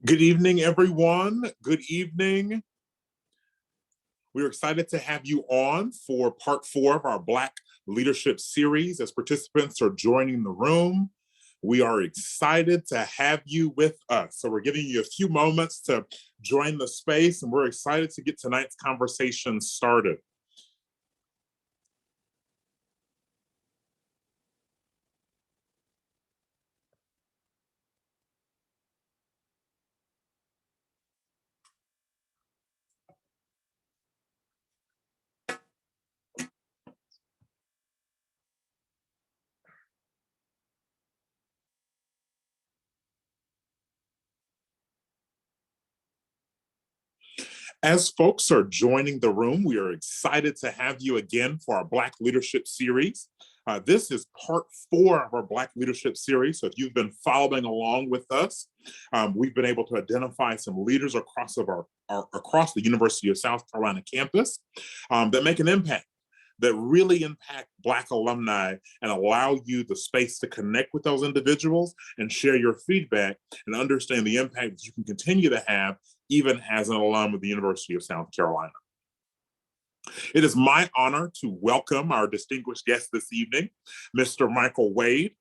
Good evening, everyone. Good evening. We're excited to have you on for part 4 of our Black Leadership series. As participants are joining the room, we are excited to have you with us. So we're giving you a few moments to join the space, and we're excited to get tonight's conversation started. As folks are joining the room, we are excited to have you again for our Black Leadership series. This is part 4 of our Black Leadership series. So if you've been following along with us, we've been able to identify some leaders across the University of South Carolina campus that make an impact, that really impact Black alumni and allow you the space to connect with those individuals and share your feedback and understand the impact that you can continue to have even as an alum of the University of South Carolina. It is my honor to welcome our distinguished guest this evening, Mr. Michael Wade.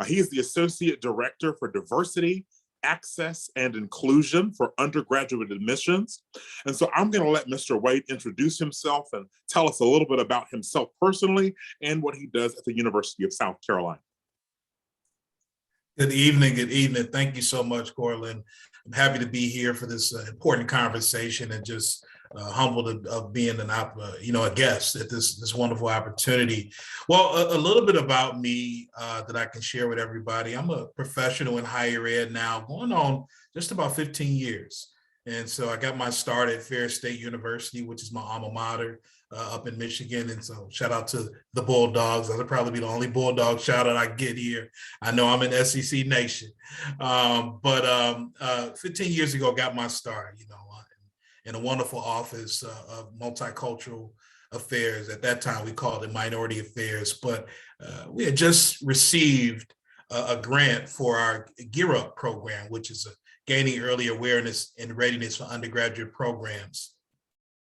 He is the Associate Director for Diversity, Access, and Inclusion for Undergraduate Admissions. And so I'm going to let Mr. Wade introduce himself and tell us a little bit about himself personally and what he does at the University of South Carolina. Good evening. Good evening. Thank you so much, Courtland. I'm happy to be here for this important conversation and just humbled of being a guest at this wonderful opportunity. Well, a little bit about me that I can share with everybody. I'm a professional in higher ed now, going on just about 15 years. And so I got my start at Ferris State University, which is my alma mater up in Michigan. And so shout out to the Bulldogs. That'll probably be the only Bulldog shout out I get here. I know I'm in SEC Nation. But 15 years ago, got my start, in a wonderful office of multicultural affairs. At that time, we called it minority affairs, but we had just received a grant for our Gear Up program, which is a gaining early awareness and readiness for undergraduate programs.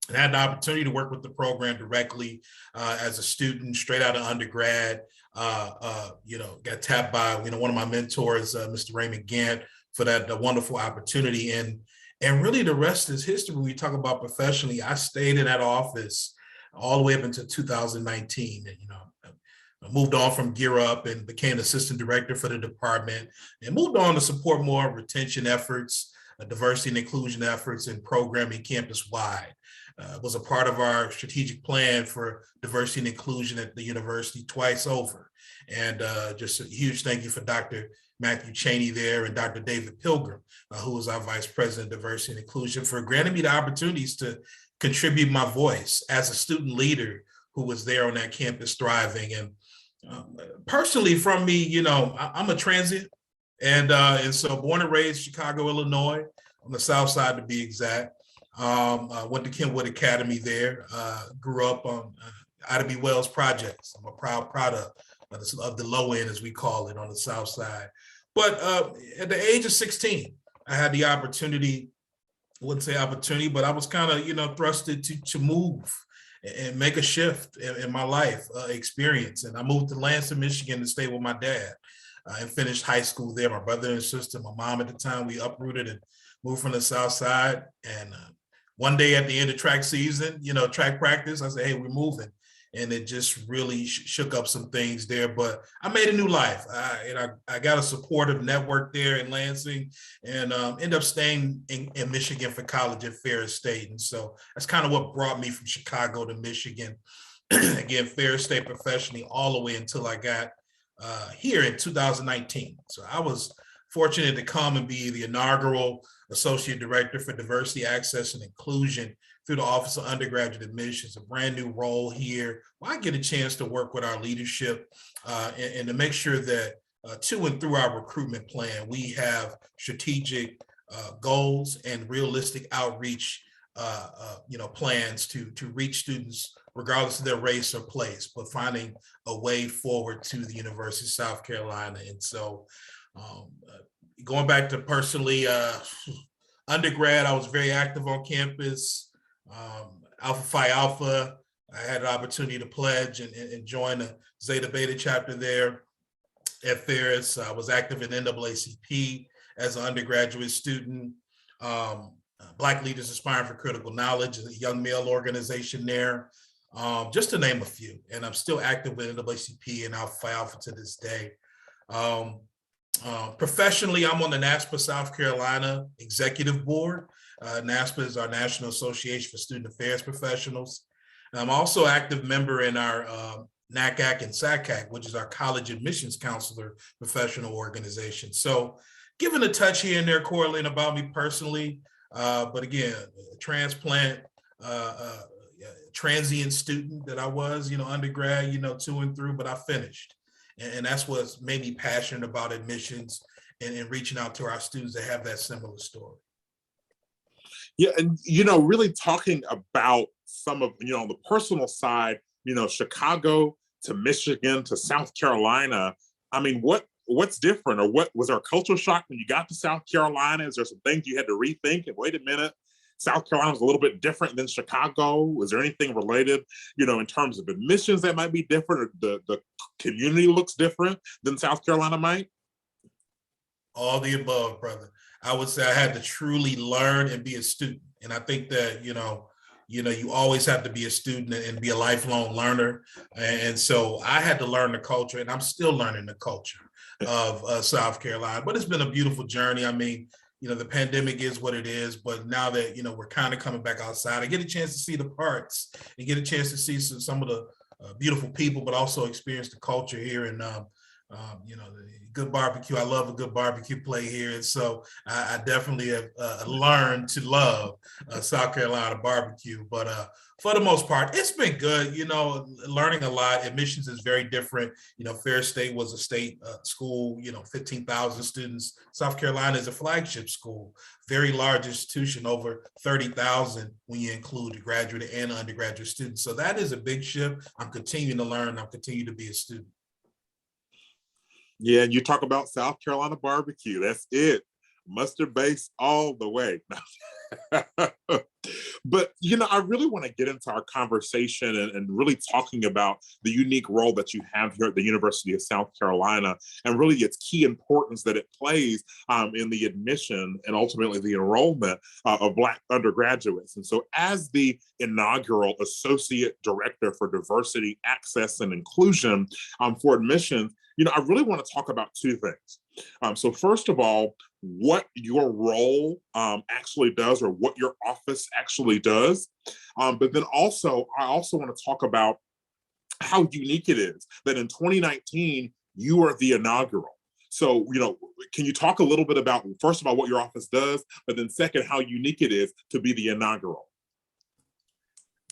And I had the opportunity to work with the program directly as a student, straight out of undergrad. Got tapped by one of my mentors, Mr. Raymond Gant, for that wonderful opportunity. And really the rest is history. When we talk about professionally, I stayed in that office all the way up until 2019. And, I moved on from Gear Up and became assistant director for the department and moved on to support more retention efforts, diversity and inclusion efforts, and programming campus-wide. Was a part of our strategic plan for diversity and inclusion at the university twice over. And just a huge thank you for Dr. Matthew Cheney there and Dr. David Pilgrim, who was our vice president of diversity and inclusion, for granting me the opportunities to contribute my voice as a student leader who was there on that campus thriving. And personally, from me, I'm a transient, and so born and raised Chicago, Illinois, on the South Side to be exact. Went to Kenwood Academy there. Grew up on Ida B. Wells projects. I'm a proud product of the low end, as we call it, on the South Side. But at the age of 16, I had the opportunity. I wouldn't say opportunity, but I was kind of thrusted to move and make a shift in my life experience. And I moved to Lansing, Michigan to stay with my dad and finished high school there. My brother and sister, my mom at the time, we uprooted and moved from the South Side. And one day at the end of track season, track practice, I said, hey, we're moving. And it just really shook up some things there. But I made a new life. I got a supportive network there in Lansing and ended up staying in Michigan for college at Ferris State. And so that's kind of what brought me from Chicago to Michigan. Again, Ferris State professionally all the way until I got here in 2019. So I was fortunate to come and be the inaugural Associate Director for Diversity, Access, and Inclusion through the Office of Undergraduate Admissions, a brand new role here where I get a chance to work with our leadership and to make sure that to and through our recruitment plan, we have strategic goals and realistic outreach plans to reach students regardless of their race or place, but finding a way forward to the University of South Carolina. And so going back to personally, Undergrad, I was very active on campus. Alpha Phi Alpha, I had an opportunity to pledge and join the Zeta Beta chapter there at Ferris. I was active in NAACP as an undergraduate student. Black Leaders Aspiring for Critical Knowledge, a young male organization there, just to name a few. And I'm still active with NAACP and Alpha Phi Alpha to this day. Professionally, I'm on the NASPA South Carolina Executive Board. NASPA is our National Association for Student Affairs Professionals. I'm also an active member in our NACAC and SACAC, which is our College Admissions Counselor professional organization. So given a touch here and there, Courtland, about me personally, but again, transplant, transient student that I was, undergrad, to and through, but I finished. And that's what's made me passionate about admissions and reaching out to our students that have that similar story. Yeah, and really talking about some of, on the personal side, Chicago to Michigan to South Carolina. I mean, what's different, or what was our culture shock when you got to South Carolina? Is there some things you had to rethink and wait a minute? South Carolina was a little bit different than Chicago. Was there anything related, in terms of admissions that might be different, or the community looks different than South Carolina might? All the above, brother. I would say I had to truly learn and be a student. And I think that, you always have to be a student and be a lifelong learner. And so I had to learn the culture, and I'm still learning the culture of South Carolina. But it's been a beautiful journey. I mean, the pandemic is what it is, but now that, we're kind of coming back outside, I get a chance to see the parts and get a chance to see some of the beautiful people, but also experience the culture here. And, the good barbecue. I love a good barbecue play here. And so I definitely have learned to love South Carolina barbecue. But for the most part, it's been good, learning a lot. Admissions is very different. Fair State was a state school, 15,000 students. South Carolina is a flagship school, very large institution, over 30,000 when you include graduate and undergraduate students. So that is a big shift. I'm continuing to learn. I'm continuing to be a student. Yeah, and you talk about South Carolina barbecue. That's it. Mustard base all the way. But, I really want to get into our conversation and really talking about the unique role that you have here at the University of South Carolina, and really its key importance that it plays in the admission and ultimately the enrollment of Black undergraduates. And so as the inaugural Associate Director for Diversity, Access, and Inclusion for admissions, I really want to talk about two things. So first of all, what your role actually does, or what your office actually does. But then also, I also want to talk about how unique it is that in 2019, you are the inaugural. So, can you talk a little bit about, first of all, what your office does, but then second, how unique it is to be the inaugural?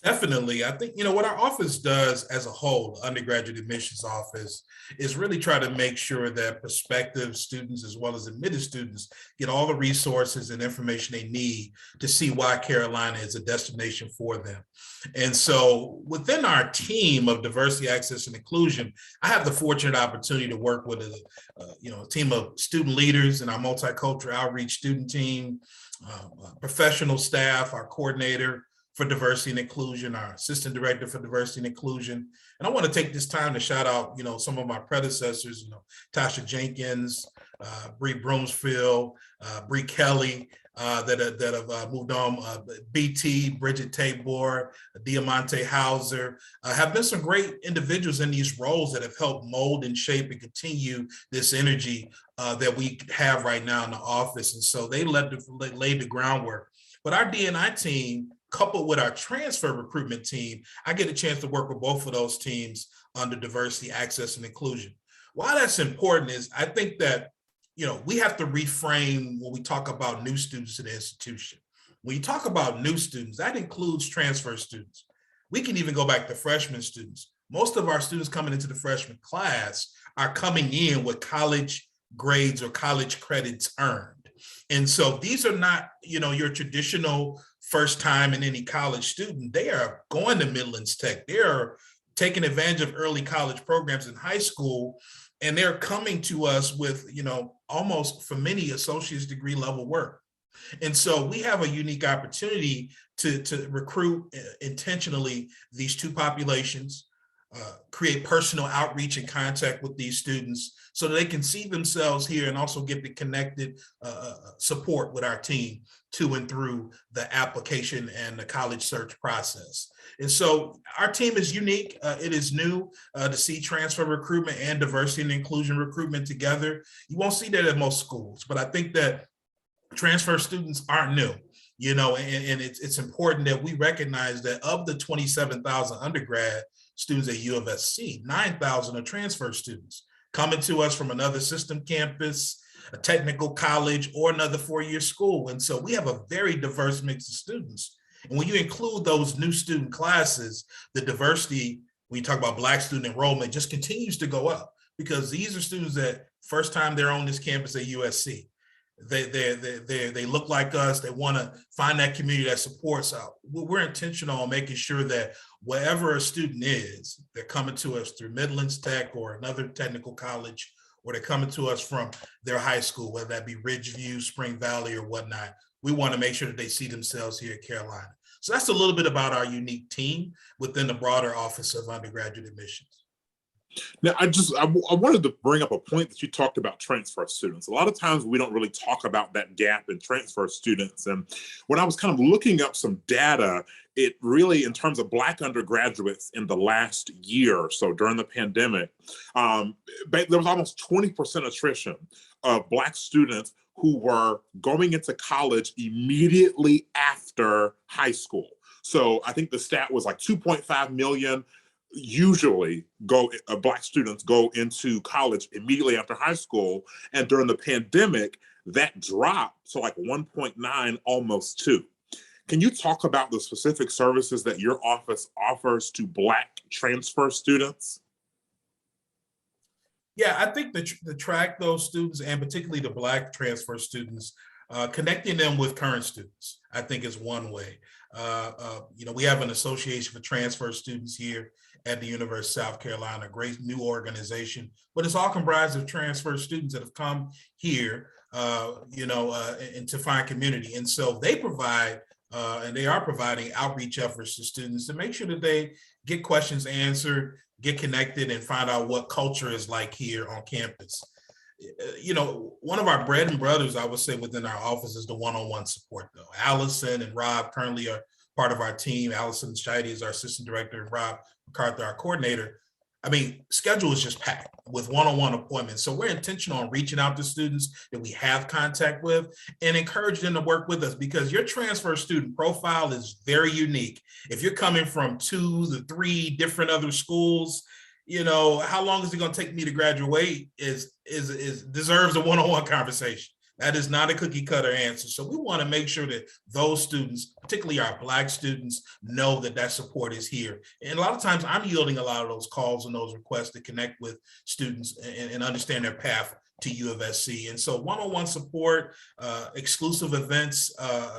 Definitely. I think, what our office does as a whole, the undergraduate admissions office, is really try to make sure that prospective students as well as admitted students get all the resources and information they need to see why Carolina is a destination for them. And so within our team of diversity, access, and inclusion, I have the fortunate opportunity to work with a team of student leaders in our multicultural outreach student team, professional staff, our coordinator for diversity and inclusion, our assistant director for diversity and inclusion. And I want to take this time to shout out, some of my predecessors, Tasha Jenkins, Bree Broomsfield, Bree Kelly, that have moved on, BT, Bridget Tabor, Diamante Hauser, have been some great individuals in these roles that have helped mold and shape and continue this energy that we have right now in the office. And so they laid the groundwork. But our D&I team, coupled with our transfer recruitment team, I get a chance to work with both of those teams under diversity, access, and inclusion. Why that's important is I think that, we have to reframe when we talk about new students in the institution. When you talk about new students, that includes transfer students. We can even go back to freshman students. Most of our students coming into the freshman class are coming in with college grades or college credits earned. And so these are not, your traditional first time in any college student. They are going to Midlands Tech. They are taking advantage of early college programs in high school, and they're coming to us with, almost for many associate's degree level work. And so we have a unique opportunity to recruit intentionally these two populations, create personal outreach and contact with these students so that they can see themselves here and also get the connected support with our team to and through the application and the college search process. And so our team is unique. It is new to see transfer recruitment and diversity and inclusion recruitment together. You won't see that at most schools, but I think that transfer students aren't new, and it's important that we recognize that of the 27,000 undergrad students at U of SC, 9,000 are transfer students coming to us from another system campus, a technical college, or another four-year school. And so we have a very diverse mix of students. And when you include those new student classes, the diversity, when you talk about Black student enrollment, just continues to go up, because these are students that first time they're on this campus at USC. They look like us. They want to find that community that supports us. We're intentional on making sure that wherever a student is, they're coming to us through Midlands Tech or another technical college, or they're coming to us from their high school, whether that be Ridgeview, Spring Valley, or whatnot. We want to make sure that they see themselves here at Carolina. So that's a little bit about our unique team within the broader Office of Undergraduate Admissions. Now, I wanted to bring up a point that you talked about transfer students. A lot of times we don't really talk about that gap in transfer students. And when I was kind of looking up some data, it really, in terms of Black undergraduates in the last year or so during the pandemic, there was almost 20% attrition of Black students who were going into college immediately after high school. So I think the stat was like 2.5 million usually Black students go into college immediately after high school. And during the pandemic, that dropped to like 1.9, almost 2. Can you talk about the specific services that your office offers to Black transfer students? Yeah, I think to track those students, and particularly the Black transfer students, connecting them with current students, I think, is one way. We have an association for transfer students here at the University of South Carolina, a great new organization, but it's all comprised of transfer students that have come here, and to find community. And so they provide, and they are providing outreach efforts to students to make sure that they get questions answered, get connected, and find out what culture is like here on campus. One of our bread and butters, I would say, within our office is the one-on-one support, though. Allison and Rob currently are part of our team. Allison Scheide is our assistant director, and Rob MacArthur, our coordinator. I mean, schedule is just packed with one-on-one appointments. So we're intentional on reaching out to students that we have contact with and encourage them to work with us, because your transfer student profile is very unique. If you're coming from 2 to 3 different other schools, how long is it going to take me to graduate is deserves a one-on-one conversation. That is not a cookie cutter answer. So we want to make sure that those students, particularly our Black students, know that support is here. And a lot of times I'm yielding a lot of those calls and those requests to connect with students and understand their path to U of SC. And so one-on-one support, exclusive events,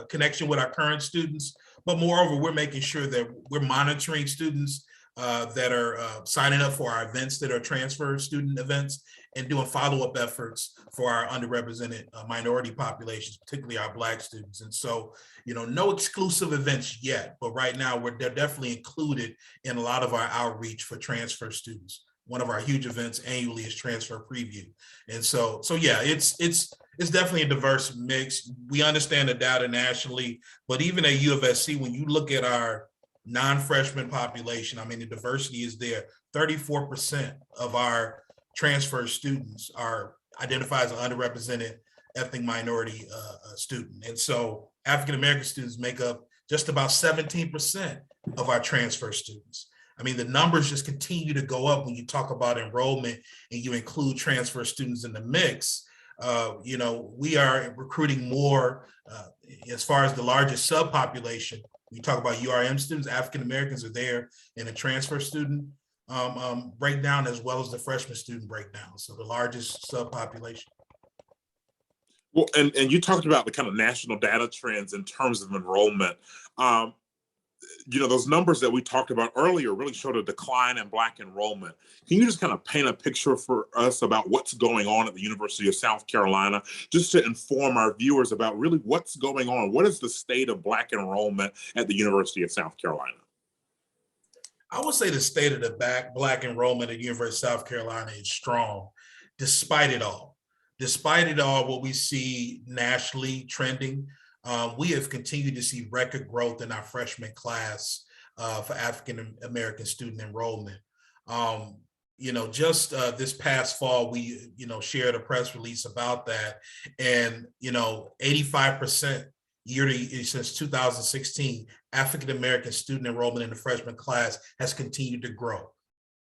connection with our current students. But moreover, we're making sure that we're monitoring students that are signing up for our events that are transfer student events, and doing follow-up efforts for our underrepresented minority populations, particularly our Black students. And so, no exclusive events yet, but right now they're definitely included in a lot of our outreach for transfer students. One of our huge events annually is Transfer Preview. And so yeah, it's definitely a diverse mix. We understand the data nationally, but even at U of SC, when you look at our non-freshman population, I mean, the diversity is there. 34% of our transfer students are identified as an underrepresented ethnic minority student. And so African-American students make up just about 17% of our transfer students. I mean, the numbers just continue to go up when you talk about enrollment and you include transfer students in the mix. We are recruiting more as far as the largest subpopulation. We talk about URM students, African-Americans are there in a transfer student breakdown, as well as the freshman student breakdown. So the largest subpopulation. Well, and you talked about the kind of national data trends in terms of enrollment. those numbers that we talked about earlier really showed a decline in Black enrollment. Can you just kind of paint a picture for us about what's going on at the University of South Carolina, just to inform our viewers about really what's going on? What is the state of Black enrollment at the University of South Carolina? I would say the state of the Black enrollment at the University of South Carolina is strong, despite it all. Despite it all, what we see nationally trending, we have continued to see record growth in our freshman class for African American student enrollment. Just this past fall, we shared a press release about that, and 85% yearly since 2016, African American student enrollment in the freshman class has continued to grow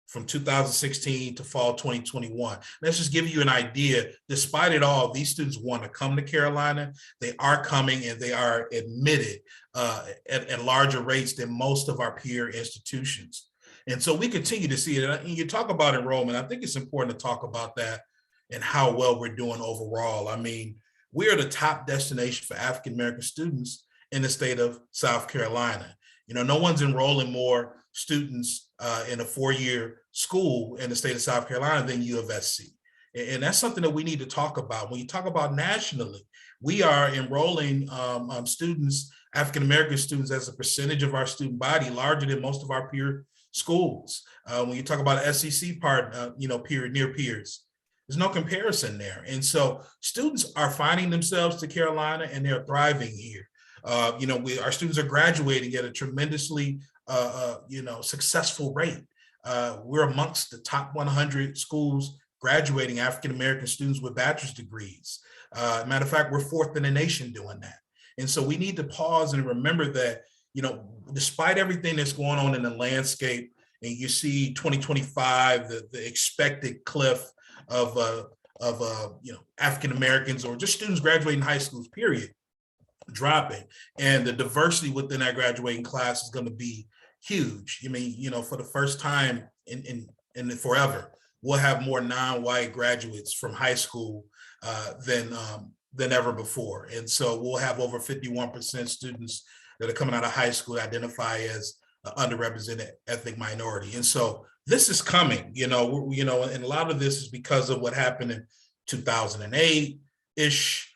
from 2016 to fall 2021. Let's just give you an idea. Despite it all, these students want to come to Carolina. They are coming, and they are admitted at larger rates than most of our peer institutions. And so we continue to see it. And you talk about enrollment, I think it's important to talk about that and how well we're doing overall. I mean, we are the top destination for African American students in the state of South Carolina. No one's enrolling more students in a four-year school in the state of South Carolina than U of SC. And that's something that we need to talk about. When you talk about nationally, we are enrolling students, African American students, as a percentage of our student body larger than most of our peer schools. When you talk about the SEC part, near peers, there's no comparison there. And so students are finding themselves to Carolina, and they're thriving here. Our students are graduating at a tremendously, successful rate. We're amongst the top 100 schools graduating African-American students with bachelor's degrees. Matter of fact, we're fourth in the nation doing that. And so we need to pause and remember that, despite everything that's going on in the landscape, and you see 2025, the expected cliff of African Americans or just students graduating high schools, period, dropping, and the diversity within that graduating class is going to be huge. For the first time in forever, we'll have more non-white graduates from high school than ever before, and so we'll have over 51% students that are coming out of high school that identify as underrepresented ethnic minority. And so this is coming, and a lot of this is because of what happened in 2008-ish.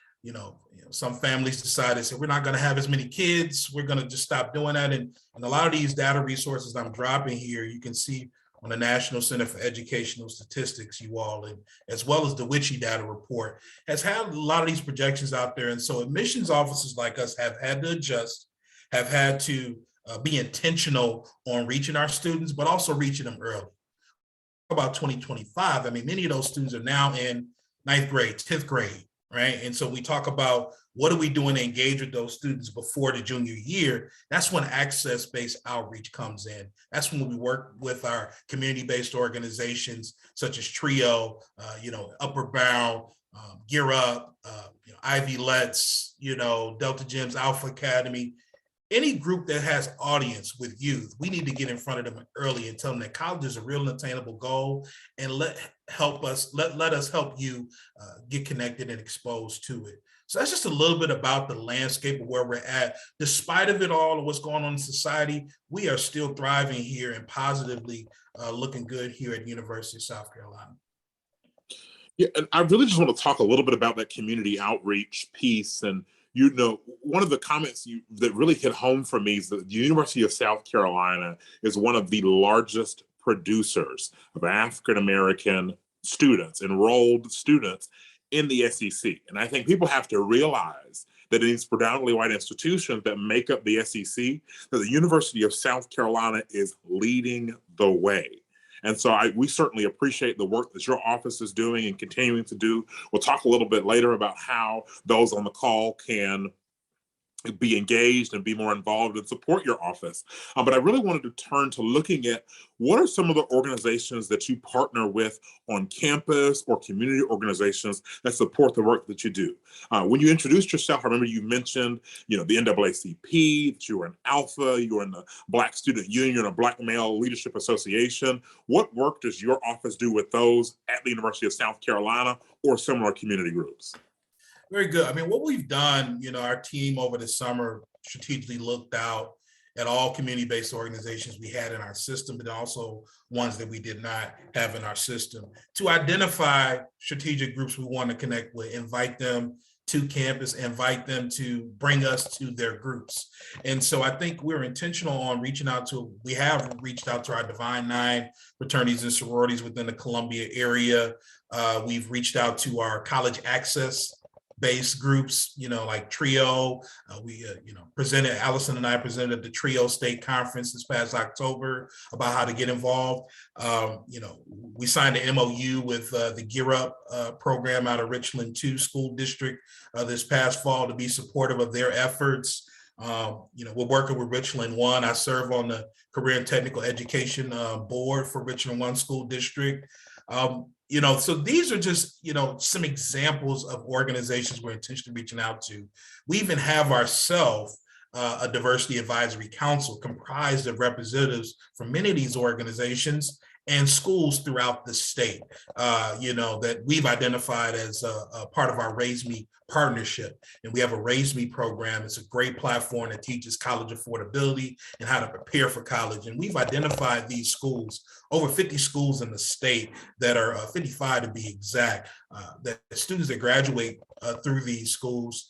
Some families decided, we're not going to have as many kids. We're going to just stop doing that. And a lot of these data resources I'm dropping here, you can see on the National Center for Educational Statistics, you all, and as well as the WICHE data report, has had a lot of these projections out there. And so admissions officers like us have had to adjust, have had to be intentional on reaching our students, but also reaching them early. About 2025, many of those students are now in 9th grade, 10th grade, right? And so we talk about what are we doing to engage with those students before the junior year. That's when access-based outreach comes in. That's when we work with our community-based organizations such as TRIO, Upper Bound, Gear Up, Ivy Let's, Delta Gems, Alpha Academy. Any group that has audience with youth, we need to get in front of them early and tell them that college is a real and attainable goal, and let us help you get connected and exposed to it. So that's just a little bit about the landscape of where we're at. Despite of it all and what's going on in society, we are still thriving here and positively looking good here at the University of South Carolina. Yeah, and I really just want to talk a little bit about that community outreach piece. And one of the comments that really hit home for me is that the University of South Carolina is one of the largest producers of African-American students, enrolled students in the SEC. And I think people have to realize that in these predominantly white institutions that make up the SEC, that the University of South Carolina is leading the way. And so we certainly appreciate the work that your office is doing and continuing to do. We'll talk a little bit later about how those on the call can be engaged and be more involved and support your office. But I really wanted to turn to looking at what are some of the organizations that you partner with on campus or community organizations that support the work that you do. When you introduced yourself, I remember you mentioned, the NAACP, that you were in Alpha, you were in the Black Student Union, a Black Male Leadership Association. What work does your office do with those at the University of South Carolina or similar community groups? Very good. What we've done, our team over the summer strategically looked out at all community-based organizations we had in our system, but also ones that we did not have in our system, to identify strategic groups we want to connect with, invite them to campus, invite them to bring us to their groups. And so I think we're intentional on we have reached out to our Divine Nine fraternities and sororities within the Columbia area. We've reached out to our college access based groups, like TRIO. Allison and I presented at the TRIO State Conference this past October about how to get involved. We signed an MOU with the Gear Up program out of Richland 2 School District this past fall to be supportive of their efforts. We're working with Richland 1. I serve on the Career and Technical Education Board for Richland 1 School District. So these are just, some examples of organizations we're intentionally reaching out to. We even have ourselves a diversity advisory council comprised of representatives from many of these organizations and schools throughout the state, that we've identified as a part of our Raise Me partnership. And we have a Raise Me program. It's a great platform that teaches college affordability and how to prepare for college. And we've identified these schools, over 50 schools in the state that are 55 to be exact, that students that graduate through these schools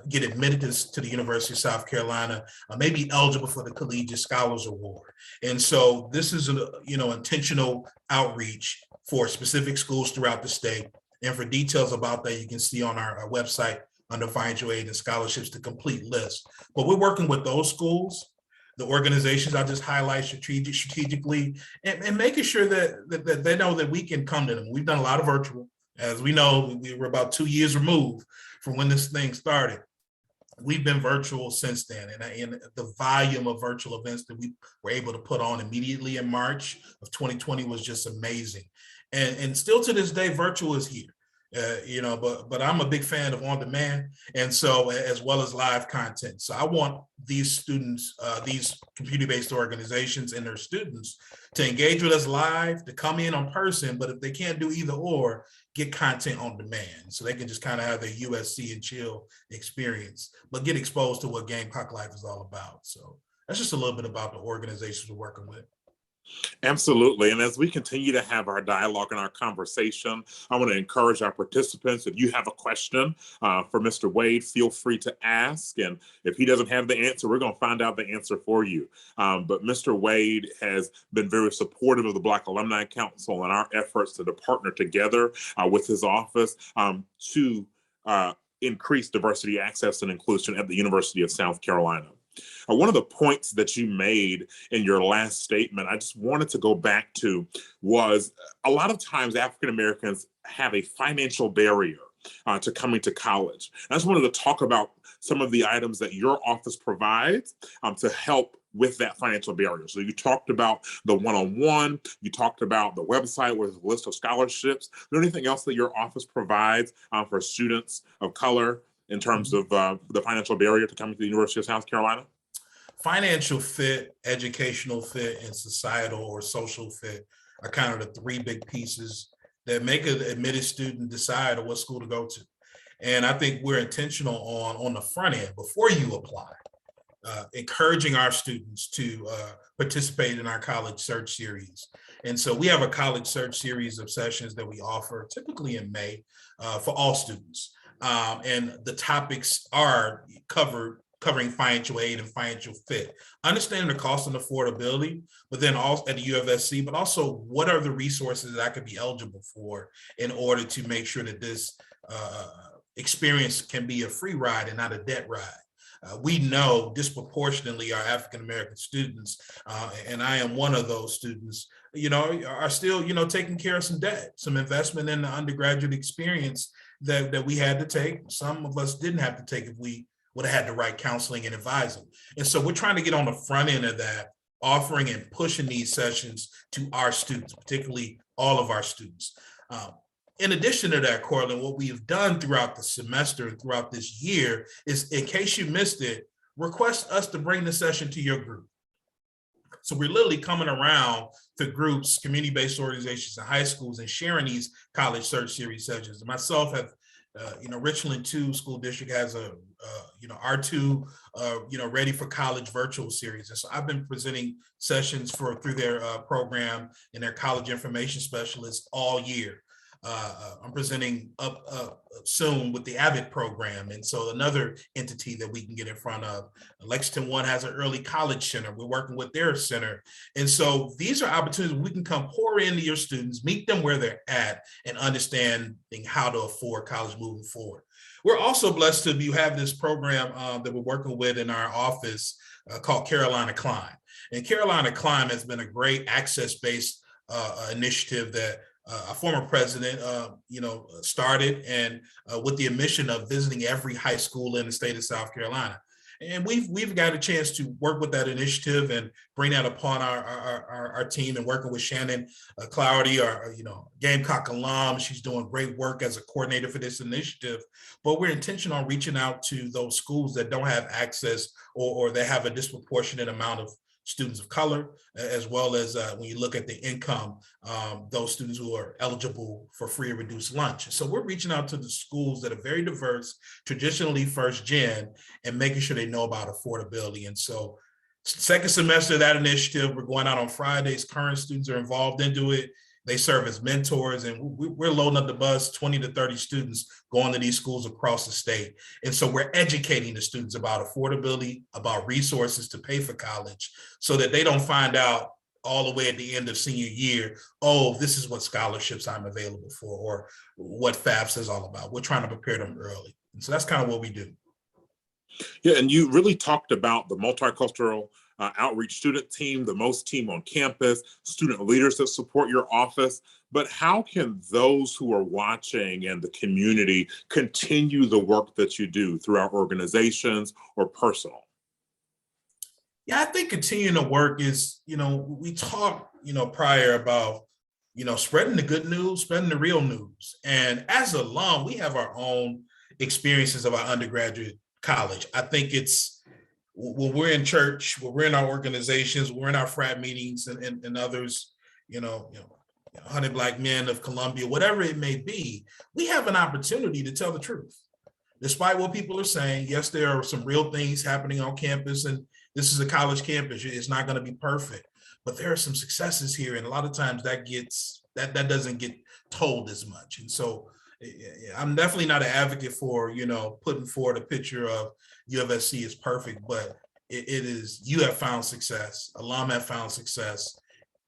get admitted to the University of South Carolina, may be eligible for the Collegiate Scholars Award. And so this is intentional outreach for specific schools throughout the state. And for details about that, you can see on our website under Financial Aid and Scholarships, the complete list. But we're working with those schools, the organizations I just highlight strategically, and making sure that they know that we can come to them. We've done a lot of virtual. As we know, we were about 2 years removed from when this thing started. We've been virtual since then, and the volume of virtual events that we were able to put on immediately in March of 2020 was just amazing. And still to this day, virtual is here, but I'm a big fan of on demand, and so as well as live content. So I want these students, these community-based organizations and their students to engage with us live, to come in on person, but if they can't do either or, get content on demand so they can just kind of have their USC and chill experience, but get exposed to what Gamecock life is all about. So that's just a little bit about the organizations we're working with. Absolutely. And as we continue to have our dialogue and our conversation, I want to encourage our participants, if you have a question for Mr. Wade, feel free to ask. And if he doesn't have the answer, we're going to find out the answer for you. But Mr. Wade has been very supportive of the Black Alumni Council and our efforts to partner together with his office to increase diversity, access, and inclusion at the University of South Carolina. One of the points that you made in your last statement, I just wanted to go back to, was a lot of times African Americans have a financial barrier to coming to college. I just wanted to talk about some of the items that your office provides to help with that financial barrier. So you talked about the one-on-one, you talked about the website with a list of scholarships. Is there anything else that your office provides for students of color in terms of the financial barrier to coming to the University of South Carolina? Financial fit, educational fit, and societal or social fit are kind of the three big pieces that make an admitted student decide on what school to go to. And I think we're intentional on the front end, before you apply, encouraging our students to participate in our college search series. And so we have a college search series of sessions that we offer typically in May for all students. And the topics are covering financial aid and financial fit, understanding the cost and affordability, but then also at the U of SC, but also what are the resources that I could be eligible for in order to make sure that this experience can be a free ride and not a debt ride. We know disproportionately our African-American students, and I am one of those students, are still, taking care of some debt, some investment in the undergraduate experience that we had to take. Some of us didn't have to take if we would have had the right counseling and advising. And so we're trying to get on the front end of that, offering and pushing these sessions to our students, particularly all of our students. In addition to that, Courtland, what we have done throughout the semester and throughout this year is, in case you missed it, request us to bring the session to your group. So we're literally coming around to groups, community-based organizations and high schools and sharing these college search series sessions. Myself have Richland 2 School District has a, R2, Ready for College virtual series. And so I've been presenting sessions through their program and their college information specialists all year. I'm presenting up soon with the AVID program. And so another entity that we can get in front of. Lexington 1 has an early college center. We're working with their center. And so these are opportunities where we can come pour into your students, meet them where they're at, and understanding how to afford college moving forward. We're also blessed to have this program that we're working with in our office called Carolina Climb. And Carolina Climb has been a great access-based initiative that a former president, started, and with the mission of visiting every high school in the state of South Carolina. And we've got a chance to work with that initiative and bring that upon our team, and working with Shannon Cloudy, our Gamecock alum. She's doing great work as a coordinator for this initiative. But we're intentional on reaching out to those schools that don't have access, or they have a disproportionate amount of students of color, as well as when you look at the income, those students who are eligible for free or reduced lunch. So we're reaching out to the schools that are very diverse, traditionally first gen, and making sure they know about affordability. And so second semester of that initiative, we're going out on Fridays. Current students are involved into it. They serve as mentors, and we're loading up the bus, 20 to 30 students going to these schools across the state. And so we're educating the students about affordability, about resources to pay for college, so that they don't find out all the way at the end of senior year, oh, this is what scholarships I'm available for, or what FAFSA is all about. We're trying to prepare them early. And so that's kind of what we do. Yeah, and you really talked about the multicultural outreach student team, the MOST team on campus, student leaders that support your office. But how can those who are watching and the community continue the work that you do through our organizations or personal? Yeah, I think continuing to work is, we talked, prior about, spreading the good news, spreading the real news. And as an alum, we have our own experiences of our undergraduate college. I think it's, when we're in church, when we're in our organizations, we're in our frat meetings and others, 100 Black Men of Columbia, whatever it may be, we have an opportunity to tell the truth. Despite what people are saying, yes, there are some real things happening on campus, and this is a college campus. It's not going to be perfect, but there are some successes here. And a lot of times that doesn't get told as much. And so I'm definitely not an advocate for, putting forward a picture of UofSC is perfect, but it is, you have found success, alum have found success.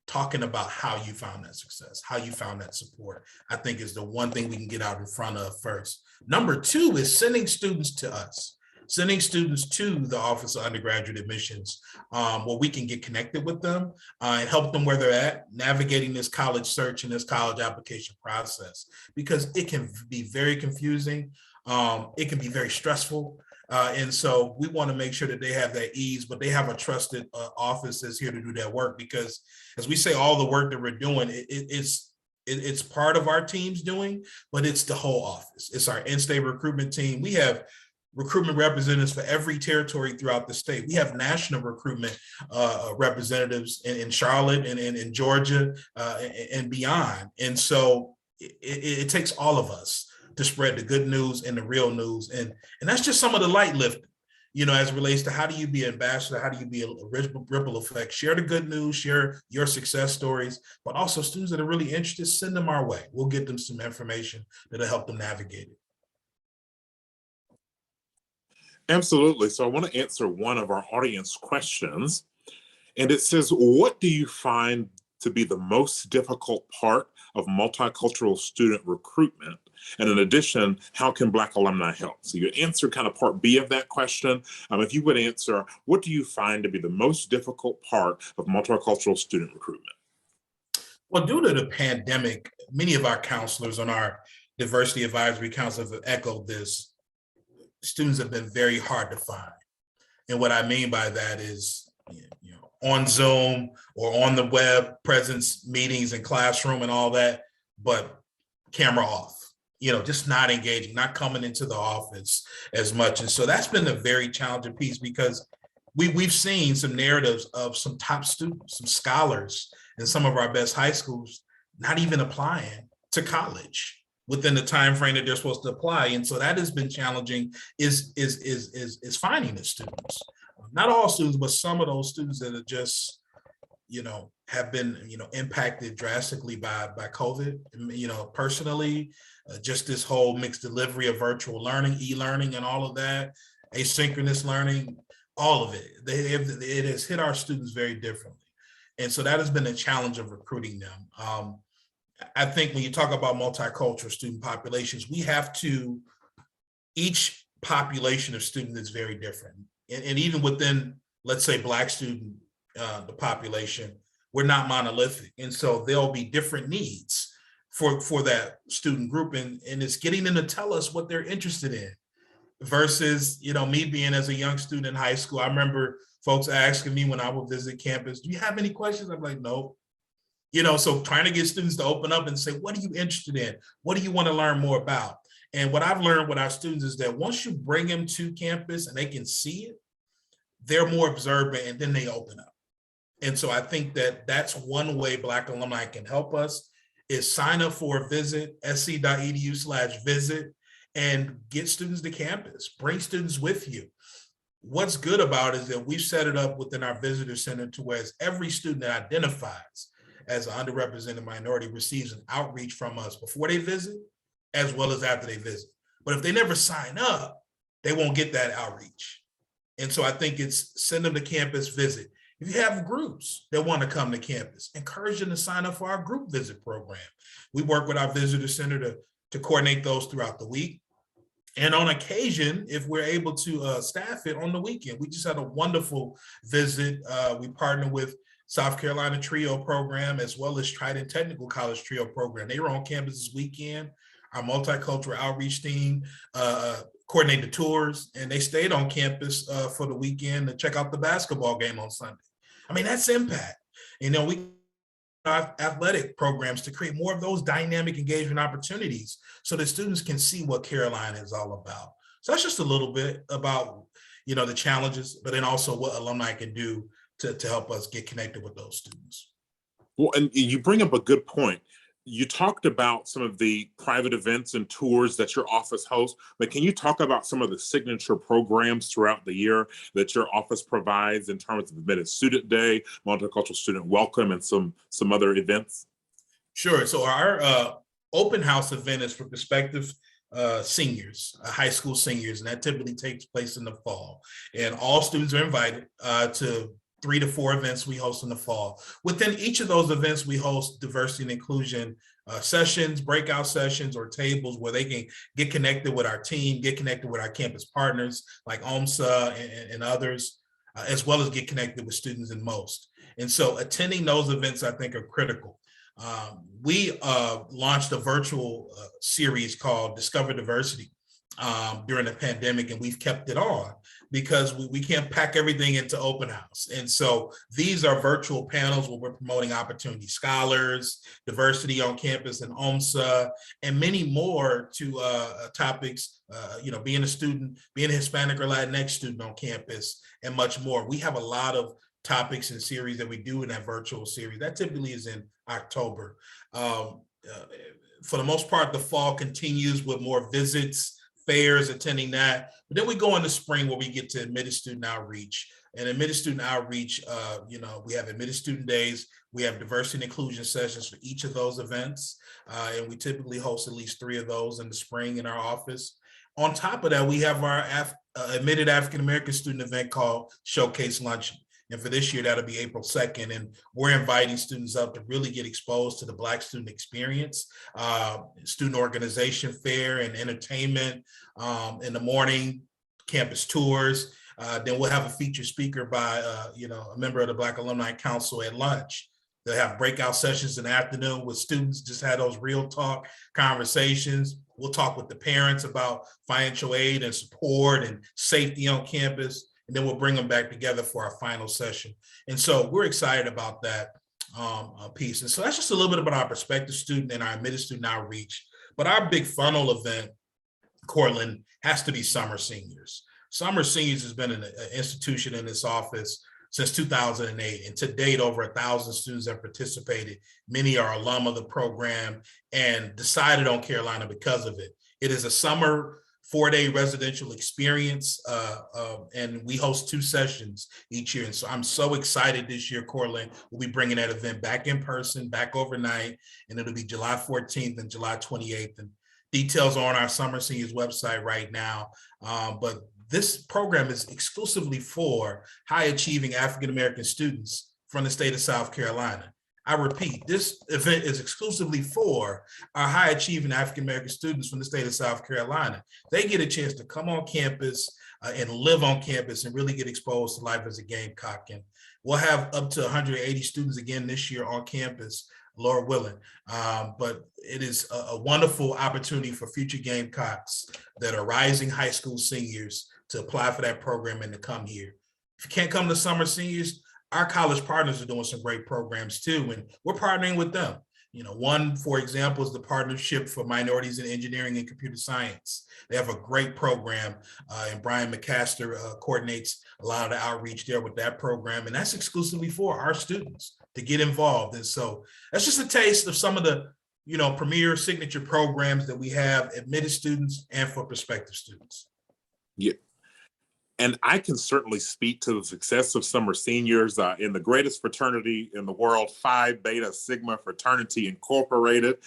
Talking about how you found that success, how you found that support, I think is the one thing we can get out in front of first. Number two is sending students to us, sending students to the Office of Undergraduate Admissions, where we can get connected with them and help them where they're at, navigating this college search and this college application process, because it can be very confusing. It can be very stressful. And so we want to make sure that they have that ease, but they have a trusted office that's here to do that work, because as we say, all the work that we're doing, it's part of our team's doing, but it's the whole office. It's our in-state recruitment team. We have recruitment representatives for every territory throughout the state. We have national recruitment representatives in Charlotte and in Georgia and beyond. And so it takes all of us to spread the good news and the real news. And that's just some of the light lifting, as it relates to how do you be an ambassador, how do you be a ripple effect, share the good news, share your success stories, but also students that are really interested, send them our way. We'll get them some information that'll help them navigate it. Absolutely. So I want to answer one of our audience questions. And it says, what do you find to be the most difficult part of multicultural student recruitment? And in addition, how can Black alumni help? So you answer kind of part B of that question. If you would answer, what do you find to be the most difficult part of multicultural student recruitment? Well, due to the pandemic, many of our counselors on our diversity advisory council have echoed this. Students have been very hard to find. And what I mean by that is, on Zoom or on the web presence meetings and classroom and all that, but camera off, just not engaging, not coming into the office as much. And so that's been a very challenging piece, because we've seen some narratives of some top students, some scholars in some of our best high schools, not even applying to college. within the time frame that they're supposed to apply. And so that has been challenging is finding the students. Not all students, but some of those students that are just, have been, impacted drastically by COVID, personally, just this whole mixed delivery of virtual learning, e-learning and all of that, asynchronous learning, all of it. It has hit our students very differently. And so that has been a challenge of recruiting them. I think when you talk about multicultural student populations, each population of student is very different. And even within, let's say, Black student, the population, we're not monolithic. And so there'll be different needs for that student group. And it's getting them to tell us what they're interested in versus, me being as a young student in high school. I remember folks asking me when I would visit campus, do you have any questions? I'm like, no. So trying to get students to open up and say, what are you interested in? What do you want to learn more about? And what I've learned with our students is that once you bring them to campus and they can see it, they're more observant and then they open up. And so I think that that's one way Black alumni can help us is sign up for a visit, sc.edu/visit, and get students to campus, bring students with you. What's good about it is that we've set it up within our visitor center to where every student that identifies as an underrepresented minority receives an outreach from us before they visit, as well as after they visit. But if they never sign up, they won't get that outreach. And so I think it's send them to campus visit. If you have groups that want to come to campus, encourage them to sign up for our group visit program. We work with our visitor center to coordinate those throughout the week. And on occasion, if we're able to staff it on the weekend, we just had a wonderful visit. We partnered with South Carolina Trio program, as well as Trident Technical College Trio program. They were on campus this weekend. Our multicultural outreach team coordinated the tours, and they stayed on campus for the weekend to check out the basketball game on Sunday. I mean, that's impact. We have athletic programs to create more of those dynamic engagement opportunities so that students can see what Carolina is all about. So that's just a little bit about, the challenges, but then also what alumni can do to help us get connected with those students. Well, and you bring up a good point. You talked about some of the private events and tours that your office hosts, but can you talk about some of the signature programs throughout the year that your office provides in terms of Admitted Student Day, Multicultural Student Welcome, and some other events? Sure. So our open house event is for prospective seniors, high school seniors, and that typically takes place in the fall. And all students are invited to 3 to 4 events we host in the fall. Within each of those events, we host diversity and inclusion sessions, breakout sessions, or tables where they can get connected with our team, get connected with our campus partners like OMSA and others, as well as get connected with students in most. And so attending those events, I think, are critical. We launched a virtual series called Discover Diversity during the pandemic, and we've kept it on because we can't pack everything into open house. And so these are virtual panels where we're promoting opportunity scholars, diversity on campus and OMSA, and many more to topics, being a student, being a Hispanic or Latinx student on campus, and much more. We have a lot of topics and series that we do in that virtual series. That typically is in October. For the most part, the fall continues with more visits, fairs, attending that. But then we go in the spring where we get to admitted student outreach. And admitted student outreach, we have admitted student days. We have diversity and inclusion sessions for each of those events. And we typically host at least 3 of those in the spring in our office. On top of that, we have our admitted African-American student event called Showcase Luncheon. And for this year, that'll be April 2nd. And we're inviting students up to really get exposed to the Black student experience, student organization fair and entertainment in the morning, campus tours. Then we'll have a featured speaker by, a member of the Black Alumni Council at lunch. They'll have breakout sessions in the afternoon with students, just have those real talk conversations. We'll talk with the parents about financial aid and support and safety on campus. And then we'll bring them back together for our final session. And so we're excited about that piece. And so that's just a little bit about our prospective student and our admitted student outreach. But our big funnel event, Courtland, has to be Summer Seniors. Summer Seniors has been an institution in this office since 2008. And to date, over 1,000 students have participated. Many are alum of the program and decided on Carolina because of it. It is a summer 4-day residential experience, and we host 2 sessions each year. And so I'm so excited this year, Courtland. We'll be bringing that event back in person, back overnight, and it'll be July 14th and July 28th. And details are on our Summer Seniors website right now. But this program is exclusively for high achieving African-American students from the state of South Carolina. I repeat, this event is exclusively for our high achieving African-American students from the state of South Carolina. They get a chance to come on campus and live on campus and really get exposed to life as a Gamecock. And we'll have up to 180 students again this year on campus, Lord willing. But it is a wonderful opportunity for future Gamecocks that are rising high school seniors to apply for that program and to come here. If you can't come to Summer Seniors, our college partners are doing some great programs too, and we're partnering with them. One, for example, is the Partnership for Minorities in Engineering and Computer Science. They have a great program, and Brian McCaster coordinates a lot of the outreach there with that program, and that's exclusively for our students to get involved. And so that's just a taste of some of the, premier signature programs that we have, admitted students and for prospective students. Yeah. And I can certainly speak to the success of Summer Seniors in the greatest fraternity in the world, Phi Beta Sigma Fraternity Incorporated.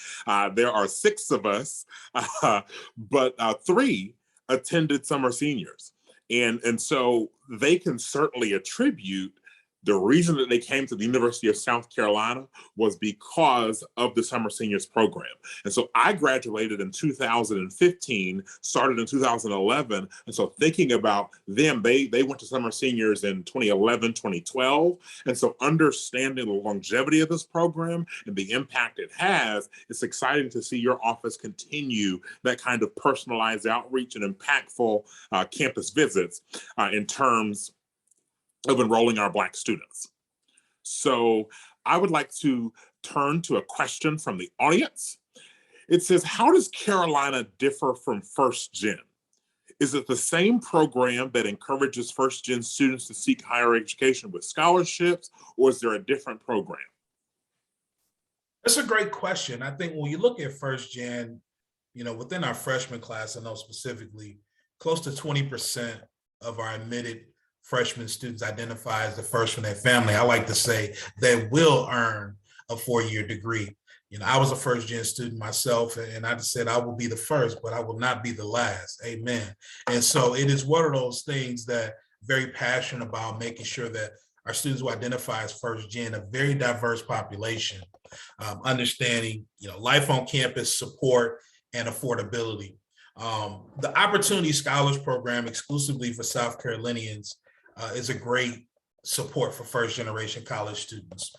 There are 6 of us, but 3 attended Summer Seniors. And so they can certainly attribute the reason that they came to the University of South Carolina was because of the Summer Seniors program. And so I graduated in 2015, started in 2011. And so thinking about them, they went to Summer Seniors in 2011, 2012. And so understanding the longevity of this program and the impact it has, it's exciting to see your office continue that kind of personalized outreach and impactful campus visits in terms of enrolling our Black students. So I would like to turn to a question from the audience. It says, how does Carolina differ from First Gen? Is it the same program that encourages First Gen students to seek higher education with scholarships, or is there a different program? That's a great question. I think when you look at First Gen, within our freshman class, I know specifically, close to 20% of our admitted freshman students identify as the first from their family. I like to say they will earn a 4-year degree. I was a first gen student myself, and I said I will be the first, but I will not be the last. Amen. And so it is one of those things that I'm very passionate about, making sure that our students who identify as first gen, a very diverse population, understanding, life on campus, support, and affordability. The Opportunity Scholars Program exclusively for South Carolinians is a great support for first generation college students.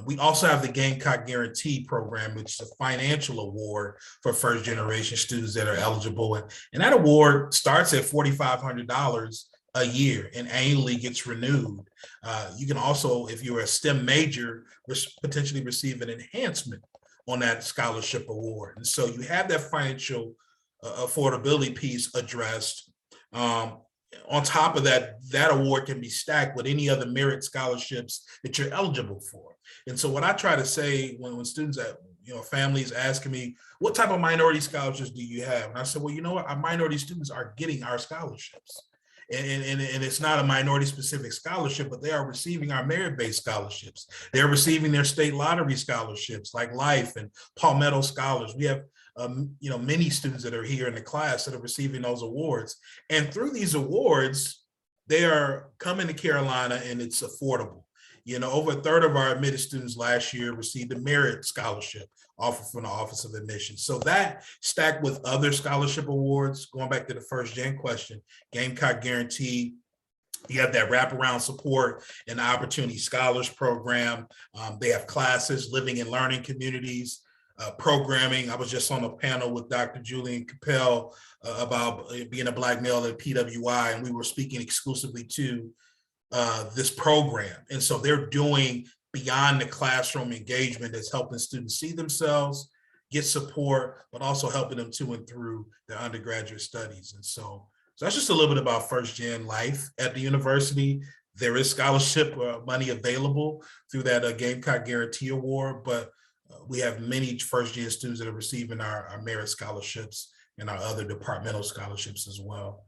We also have the Gamecock Guarantee program, which is a financial award for first generation students that are eligible. And that award starts at $4,500 a year and annually gets renewed. You can also, if you're a STEM major, potentially receive an enhancement on that scholarship award. And so you have that financial affordability piece addressed. On top of that, that award can be stacked with any other merit scholarships that you're eligible for. And so what I try to say when students, families asking me, what type of minority scholarships do you have? And I said, well, you know what? Our minority students are getting our scholarships. And it's not a minority specific scholarship, but they are receiving our merit-based scholarships. They're receiving their state lottery scholarships like Life and Palmetto Scholars. We have many students that are here in the class that are receiving those awards. And through these awards, they are coming to Carolina and it's affordable. Over a third of our admitted students last year received a merit scholarship offered from the Office of Admissions. So that stacked with other scholarship awards, going back to the first gen question, Gamecock Guarantee, you have that wraparound support in the Opportunity Scholars Program. They have classes, living and learning communities, programming. I was just on a panel with Dr. Julian Capel about being a Black male at PWI, and we were speaking exclusively to this program. And so they're doing beyond the classroom engagement that's helping students see themselves, get support, but also helping them to and through their undergraduate studies. And so that's just a little bit about first gen life at the university. There is scholarship money available through that Gamecock Guarantee Award, but we have many first-year students that are receiving our merit scholarships and our other departmental scholarships as well.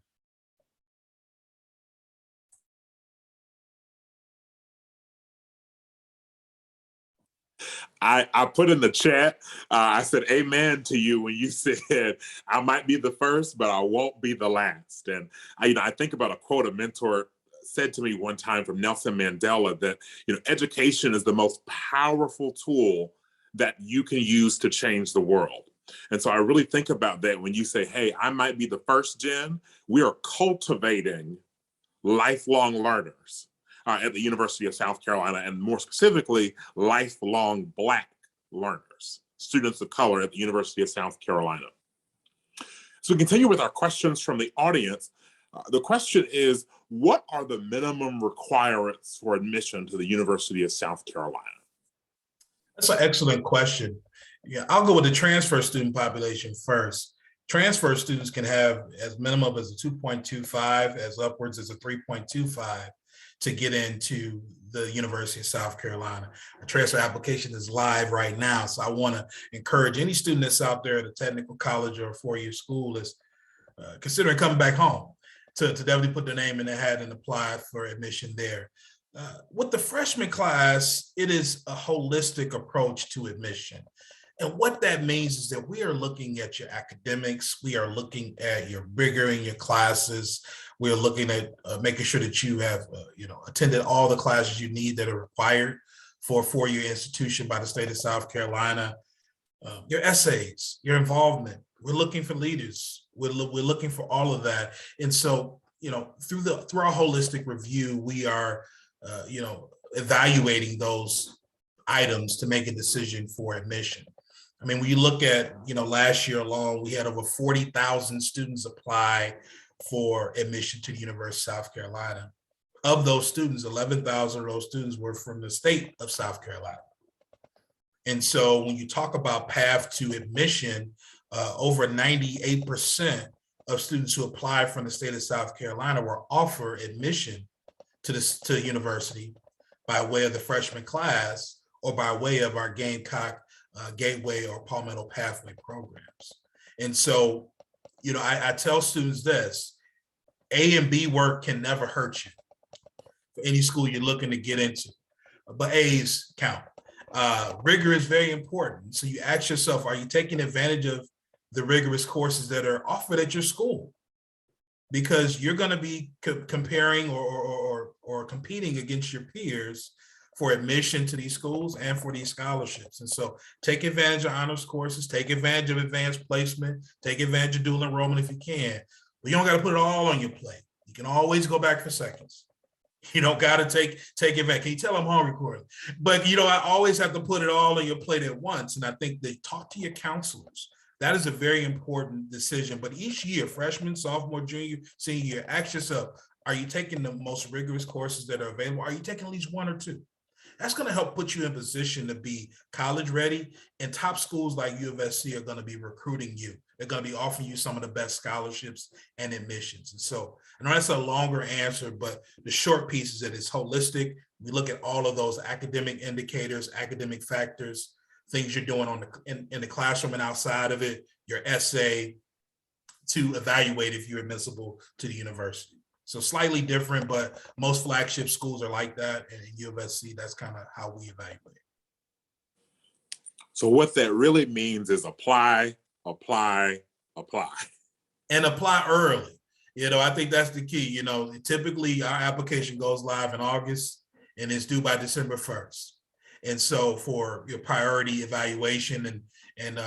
I put in the chat, I said amen to you when you said, I might be the first, but I won't be the last. And I think about a quote a mentor said to me one time from Nelson Mandela that, education is the most powerful tool that you can use to change the world. And so I really think about that when you say, hey, I might be the first gen. We are cultivating lifelong learners at the University of South Carolina, and more specifically, lifelong Black learners, students of color at the University of South Carolina. So we continue with our questions from the audience. The question is, what are the minimum requirements for admission to the University of South Carolina? That's an excellent question. Yeah, I'll go with the transfer student population first. Transfer students can have as minimum as a 2.25, as upwards as a 3.25 to get into the University of South Carolina. A transfer application is live right now. So I want to encourage any student that's out there at a technical college or a four-year school is considering coming back home to definitely put their name in the hat and apply for admission there. With the freshman class, it is a holistic approach to admission. And what that means is that we are looking at your academics, we are looking at your rigor in your classes, we are looking at making sure that you have attended all the classes you need that are required for a four-year institution by the state of South Carolina. Your essays, your involvement, we're looking for leaders, we're looking for all of that. And so, through our holistic review, we are evaluating those items to make a decision for admission. I mean, when you look at, last year alone, we had over 40,000 students apply for admission to the University of South Carolina. Of those students, 11,000 of those students were from the state of South Carolina. And so when you talk about path to admission, over 98% of students who applied from the state of South Carolina were offered admission to the university by way of the freshman class or by way of our Gamecock Gateway or Palmetto Pathway programs. And so, I tell students this, A and B work can never hurt you for any school you're looking to get into, but A's count. Rigor is very important. So you ask yourself, are you taking advantage of the rigorous courses that are offered at your school? Because you're going to be comparing or competing against your peers for admission to these schools and for these scholarships. And so take advantage of honors courses, take advantage of advanced placement, take advantage of dual enrollment if you can, but you don't got to put it all on your plate. You can always go back for seconds. You don't got to take advantage. Can you tell I'm hungry, Courtland? But, I always have to put it all on your plate at once. And I think they talk to your counselors. That is a very important decision. But each year, freshman, sophomore, junior, senior year, ask yourself, are you taking the most rigorous courses that are available? Are you taking at least one or two? That's going to help put you in position to be college ready. And top schools like U of SC are going to be recruiting you. They're going to be offering you some of the best scholarships and admissions. And so I know that's a longer answer, but the short piece is that it's holistic. We look at all of those academic indicators, academic factors, things you're doing in the classroom and outside of it, your essay, to evaluate if you're admissible to the university. So slightly different, but most flagship schools are like that. And in U of SC, that's kind of how we evaluate. So what that really means is apply, apply, apply. And apply early. I think that's the key. Typically our application goes live in August and it's due by December 1st. And so for your priority evaluation and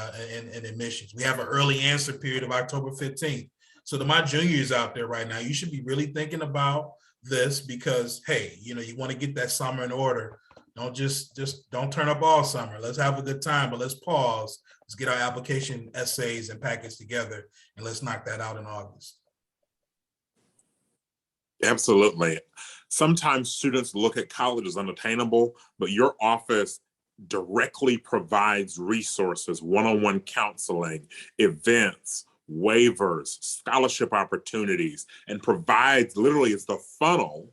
admissions, we have an early answer period of October 15th. So to my juniors out there right now, you should be really thinking about this because, hey, you want to get that summer in order. Don't just don't turn up all summer. Let's have a good time, but let's pause. Let's get our application essays and packets together, and let's knock that out in August. Absolutely. Sometimes students look at college as unattainable, but your office directly provides resources, one-on-one counseling, events, waivers, scholarship opportunities, and provides literally as the funnel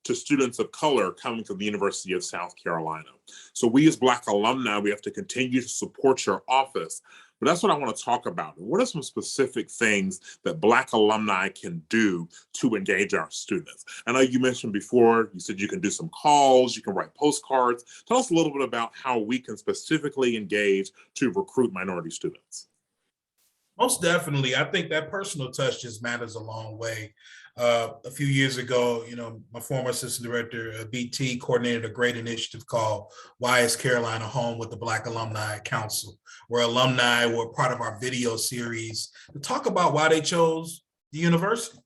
to students of color coming to the University of South Carolina. So we as Black alumni, we have to continue to support your office. But that's what I want to talk about. What are some specific things that Black alumni can do to engage our students? I know you mentioned before, you said you can do some calls, you can write postcards. Tell us a little bit about how we can specifically engage to recruit minority students. Most definitely. I think that personal touch just matters a long way. A few years ago, my former assistant director, BT, coordinated a great initiative called Why is Carolina Home with the Black Alumni Council, where alumni were part of our video series to talk about why they chose the university.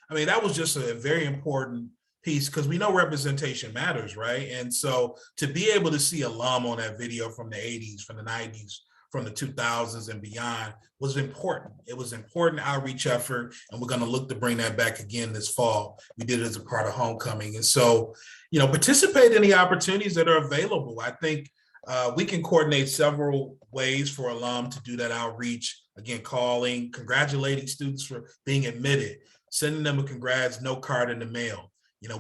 I mean, that was just a very important piece because we know representation matters, right? And so to be able to see alum on that video from the 80s, from the 90s, from the 2000s and beyond was important. It was an important outreach effort, and we're going to look to bring that back again this fall. We did it as a part of homecoming. And so, participate in the opportunities that are available. I think we can coordinate several ways for alum to do that outreach. Again, calling, congratulating students for being admitted, sending them a congrats note card in the mail.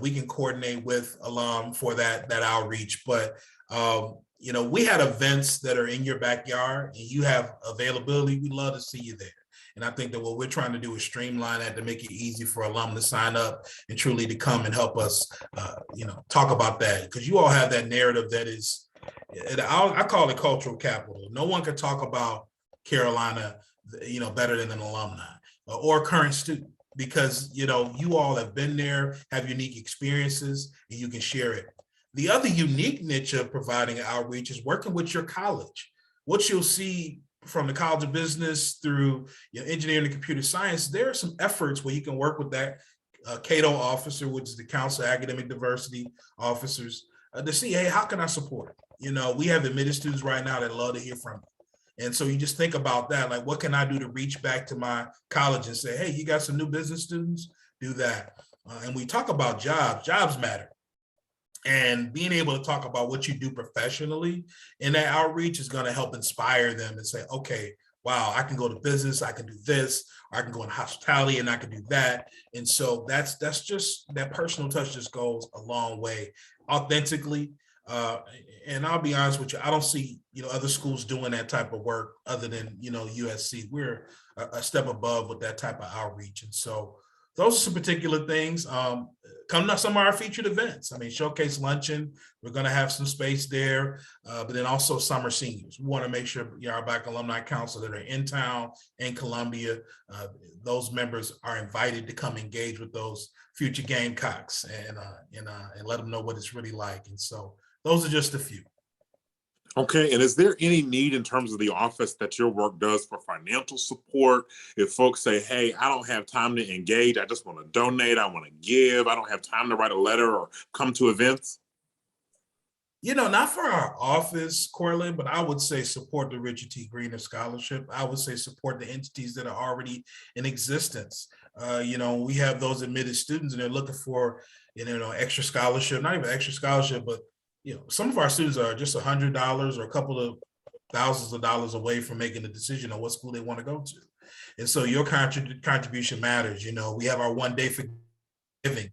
We can coordinate with alum for that outreach, but we had events that are in your backyard and you have availability. We'd love to see you there. And I think that what we're trying to do is streamline that to make it easy for alum to sign up and truly to come and help us, talk about that. Because you all have that narrative that is, I call it cultural capital. No one can talk about Carolina, better than an alumni or a current student. Because, you all have been there, have unique experiences, and you can share it. The other unique niche of providing outreach is working with your college. What you'll see from the College of Business through engineering and computer science, there are some efforts where you can work with that Cato officer, which is the Council of Academic Diversity officers, to see, hey, how can I support it? We have admitted students right now that love to hear from you. And so you just think about that, like, what can I do to reach back to my college and say, hey, you got some new business students? Do that. And we talk about jobs matter. And being able to talk about what you do professionally in that outreach is going to help inspire them and say, okay, wow, I can go to business, I can do this, or I can go in hospitality and I can do that. And so that's just, that personal touch just goes a long way authentically. And I'll be honest with you, I don't see, other schools doing that type of work other than, USC. We're a step above with that type of outreach. And so those are some particular things. Come to some of our featured events. Showcase Luncheon, we're going to have some space there, but then also Summer Seniors. We want to make sure our Black Alumni Council that are in town in Columbia, those members are invited to come engage with those future Gamecocks and let them know what it's really like. And so those are just a few. Okay, and is there any need in terms of the office that your work does for financial support? If folks say, hey, I don't have time to engage, I just want to donate, I want to give, I don't have time to write a letter or come to events? Not for our office, Courtland, but I would say support the Richard T. Greener Scholarship. I would say support the entities that are already in existence. We have those admitted students and they're looking for, extra scholarship, not even extra scholarship, but some of our students are just $100 or a couple of thousands of dollars away from making a decision on what school they want to go to. And so your contribution matters. We have our one day for giving,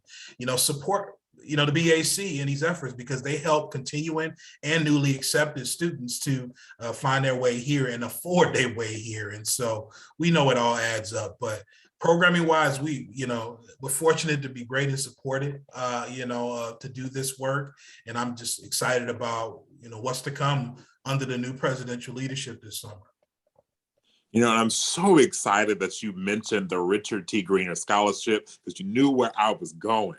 support, the BAC in these efforts because they help continuing and newly accepted students to find their way here and afford their way here. And so we know it all adds up, but programming wise, we're fortunate to be great and supported, to do this work. And I'm just excited about, what's to come under the new presidential leadership this summer. And I'm so excited that you mentioned the Richard T. Greener Scholarship because you knew where I was going.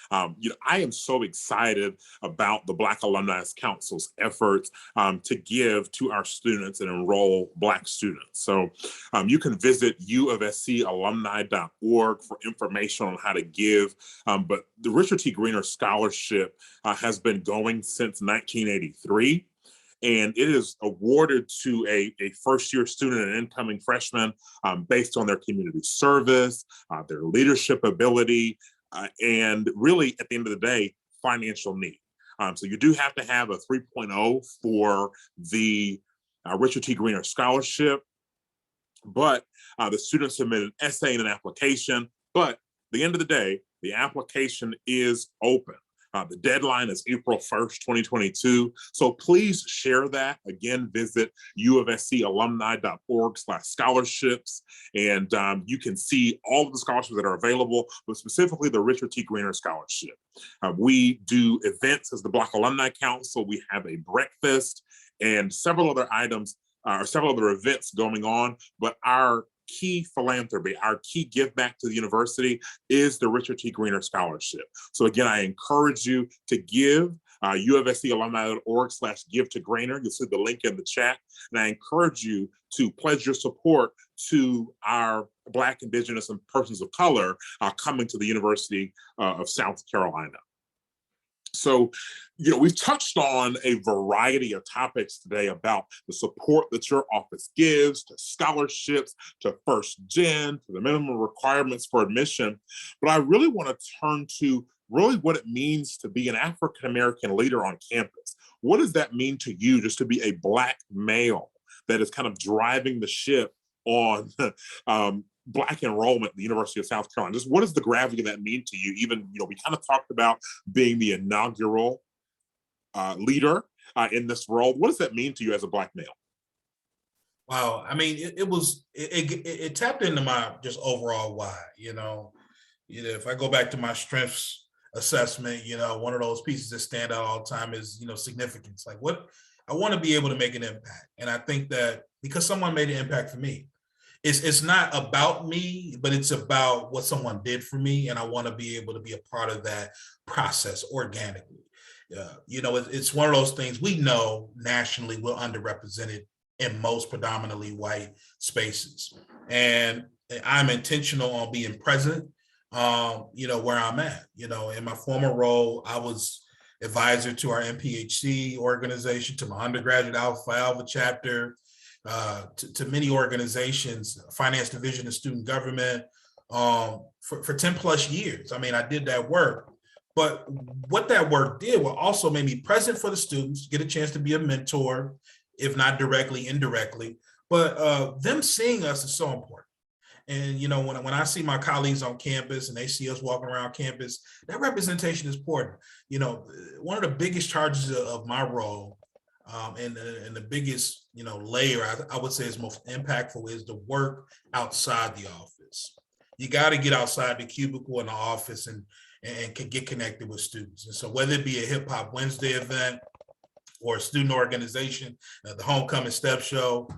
I am so excited about the Black Alumni Council's efforts to give to our students and enroll Black students. So you can visit uofscalumni.org for information on how to give. But the Richard T. Greener Scholarship has been going since 1983. And it is awarded to a first-year student and incoming freshman based on their community service, their leadership ability, and really, at the end of the day, financial need. So you do have to have a 3.0 for the Richard T. Greener Scholarship, but the students submit an essay and an application. But at the end of the day, the application is open. The deadline is April 1st, 2022. So please share that. Again, visit ufscalumni.org/scholarships. And you can see all of the scholarships that are available, but specifically the Richard T. Greener Scholarship. We do events as the Black Alumni Council. We have a breakfast and several other items, several other events going on, but our key philanthropy, our key give back to the university is the Richard T. Greener Scholarship. So again, I encourage you to give, ufscalumni.org/give to Greener. You'll see the link in the chat. And I encourage you to pledge your support to our Black, Indigenous, and persons of color coming to the University of South Carolina. So, we've touched on a variety of topics today about the support that your office gives to scholarships, to first gen, to the minimum requirements for admission. But I really want to turn to really what it means to be an African-American leader on campus. What does that mean to you just to be a Black male that is kind of driving the ship on Black enrollment at the University of South Carolina? Just what does the gravity of that mean to you? Even, we kind of talked about being the inaugural leader in this role. What does that mean to you as a Black male? Wow. I mean, it tapped into my just overall why, if I go back to my strengths assessment, one of those pieces that stand out all the time is, significance. Like what I want to be able to make an impact. And I think that because someone made an impact for me, it's not about me, but it's about what someone did for me. And I want to be able to be a part of that process organically. It's one of those things we know nationally we're underrepresented in most predominantly white spaces. And I'm intentional on being present, where I'm at. In my former role, I was advisor to our MPHC organization, to my undergraduate Alpha chapter, to many organizations, finance division of student government, for 10 plus years. I mean, I did that work, but what that work did was also made me present for the students, get a chance to be a mentor, if not directly, indirectly, but them seeing us is so important. And, when I see my colleagues on campus and they see us walking around campus, that representation is important. One of the biggest charges of my role and the biggest, layer I would say is most impactful is the work outside the office. You got to get outside the cubicle in the office and can get connected with students. And so whether it be a Hip Hop Wednesday event or a student organization, the Homecoming Step Show,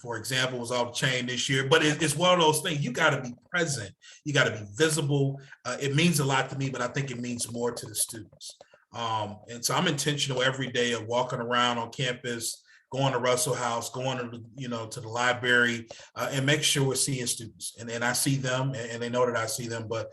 for example, was off the chain this year, but it's one of those things. You got to be present. You got to be visible. It means a lot to me, but I think it means more to the students. And so I'm intentional every day of walking around on campus, going to Russell House, going to, to the library, and make sure we're seeing students. And I see them and they know that I see them, but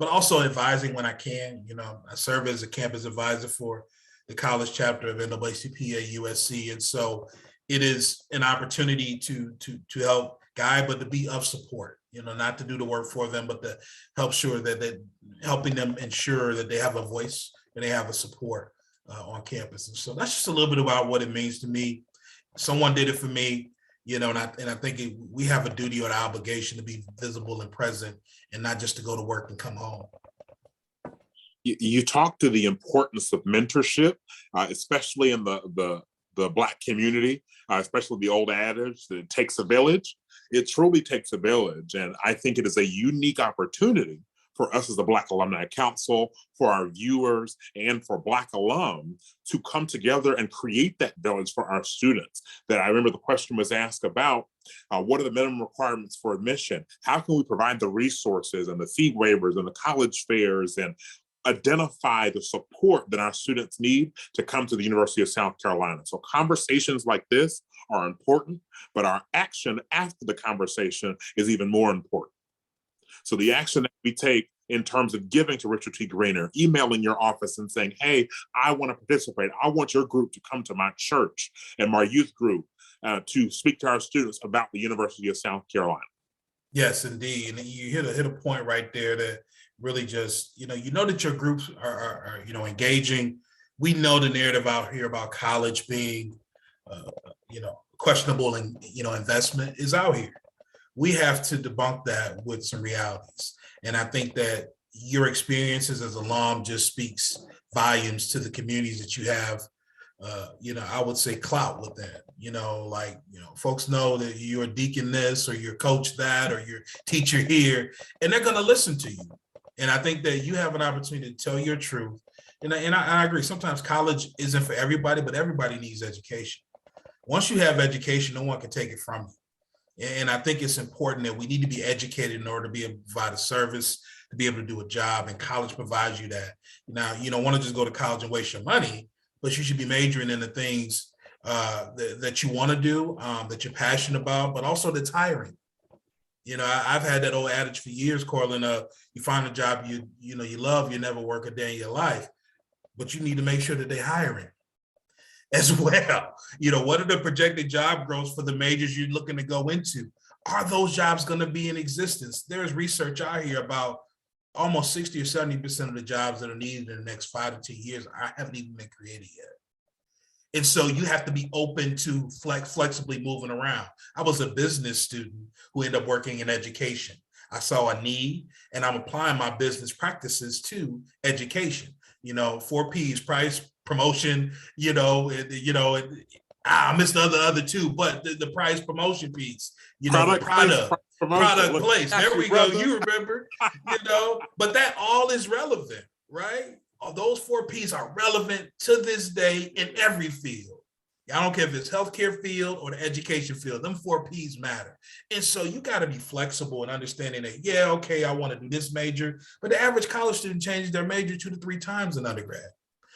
also advising when I can. I serve as a campus advisor for the college chapter of NAACP at USC. And so it is an opportunity to help guide, but to be of support, not to do the work for them, but to help sure that helping them ensure that they have a voice and they have a support on campus. And so that's just a little bit about what it means to me. Someone did it for me, and I think we have a duty or an obligation to be visible and present and not just to go to work and come home. You talk to the importance of mentorship, especially in the Black community, especially the old adage that it takes a village. It truly takes a village. And I think it is a unique opportunity for us as the Black Alumni Council, for our viewers, and for Black alum to come together and create that village for our students. That I remember the question was asked about, what are the minimum requirements for admission? How can we provide the resources and the fee waivers and the college fairs and identify the support that our students need to come to the University of South Carolina? So conversations like this are important, but our action after the conversation is even more important. So the action that we take in terms of giving to Richard T. Greener, emailing your office and saying, hey, I want to participate. I want your group to come to my church and my youth group to speak to our students about the University of South Carolina. Yes, indeed. And you hit a point right there that really just, that your groups are engaging. We know the narrative out here about college being, questionable and, investment is out here. We have to debunk that with some realities. And I think that, your experiences as alum just speaks volumes to the communities that you have. I would say clout with that. Folks know that you're a deacon this, or you're coach that, or you're teacher here, and they're going to listen to you. And I think that you have an opportunity to tell your truth. And I agree. Sometimes college isn't for everybody, but everybody needs education. Once you have education, no one can take it from you. And I think it's important that we need to be educated in order to be able to provide a service, to be able to do a job, and college provides you that. Now, you don't want to just go to college and waste your money, but you should be majoring in the things that you want to do, that you're passionate about, but also that's hiring. I've had that old adage for years, Courtland. You find a job you love, you never work a day in your life, but you need to make sure that they're hiring as well. What are the projected job growths for the majors you're looking to go into? Are those jobs going to be in existence? There's research out here about almost 60 or 70% of the jobs that are needed in the next 5 to 10 years haven't even been created yet. And so you have to be open to flexibly moving around. I was a business student who ended up working in education. I saw a need, and I'm applying my business practices to education. 4 P's: price, promotion. I missed the other two, but the price, promotion piece. Product, place. There we go. You remember. But that all is relevant, right? Those 4 P's are relevant to this day in every field. I don't care if it's healthcare field or the education field, them 4 P's matter. And so you got to be flexible and understanding that, I want to do this major, but the average college student changes their major 2 to 3 times in undergrad.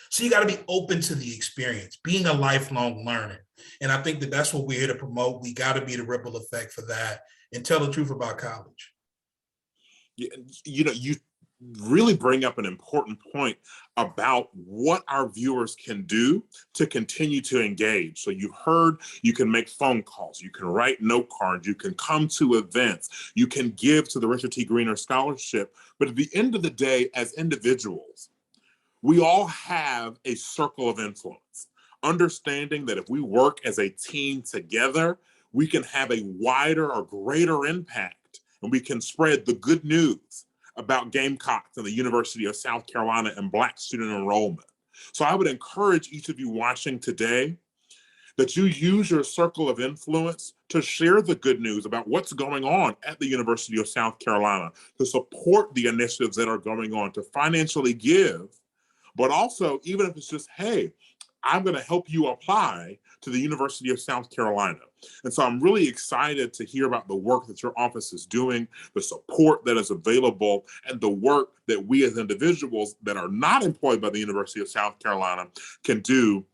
So you got to be open to the experience, being a lifelong learner. And I think that that's what we're here to promote. We got to be the ripple effect for that and tell the truth about college. You really bring up an important point about what our viewers can do to continue to engage. So you've heard you can make phone calls, you can write note cards, you can come to events, you can give to the Richard T. Greener Scholarship. But at the end of the day, as individuals, we all have a circle of influence, understanding that if we work as a team together, we can have a wider or greater impact, and we can spread the good news about Gamecocks and the University of South Carolina and Black student enrollment. So I would encourage each of you watching today that you use your circle of influence to share the good news about what's going on at the University of South Carolina, to support the initiatives that are going on, to financially give, but also, even if it's just, hey, I'm going to help you apply to the University of South Carolina. And so I'm really excited to hear about the work that your office is doing, the support that is available, and the work that we as individuals that are not employed by the University of South Carolina can do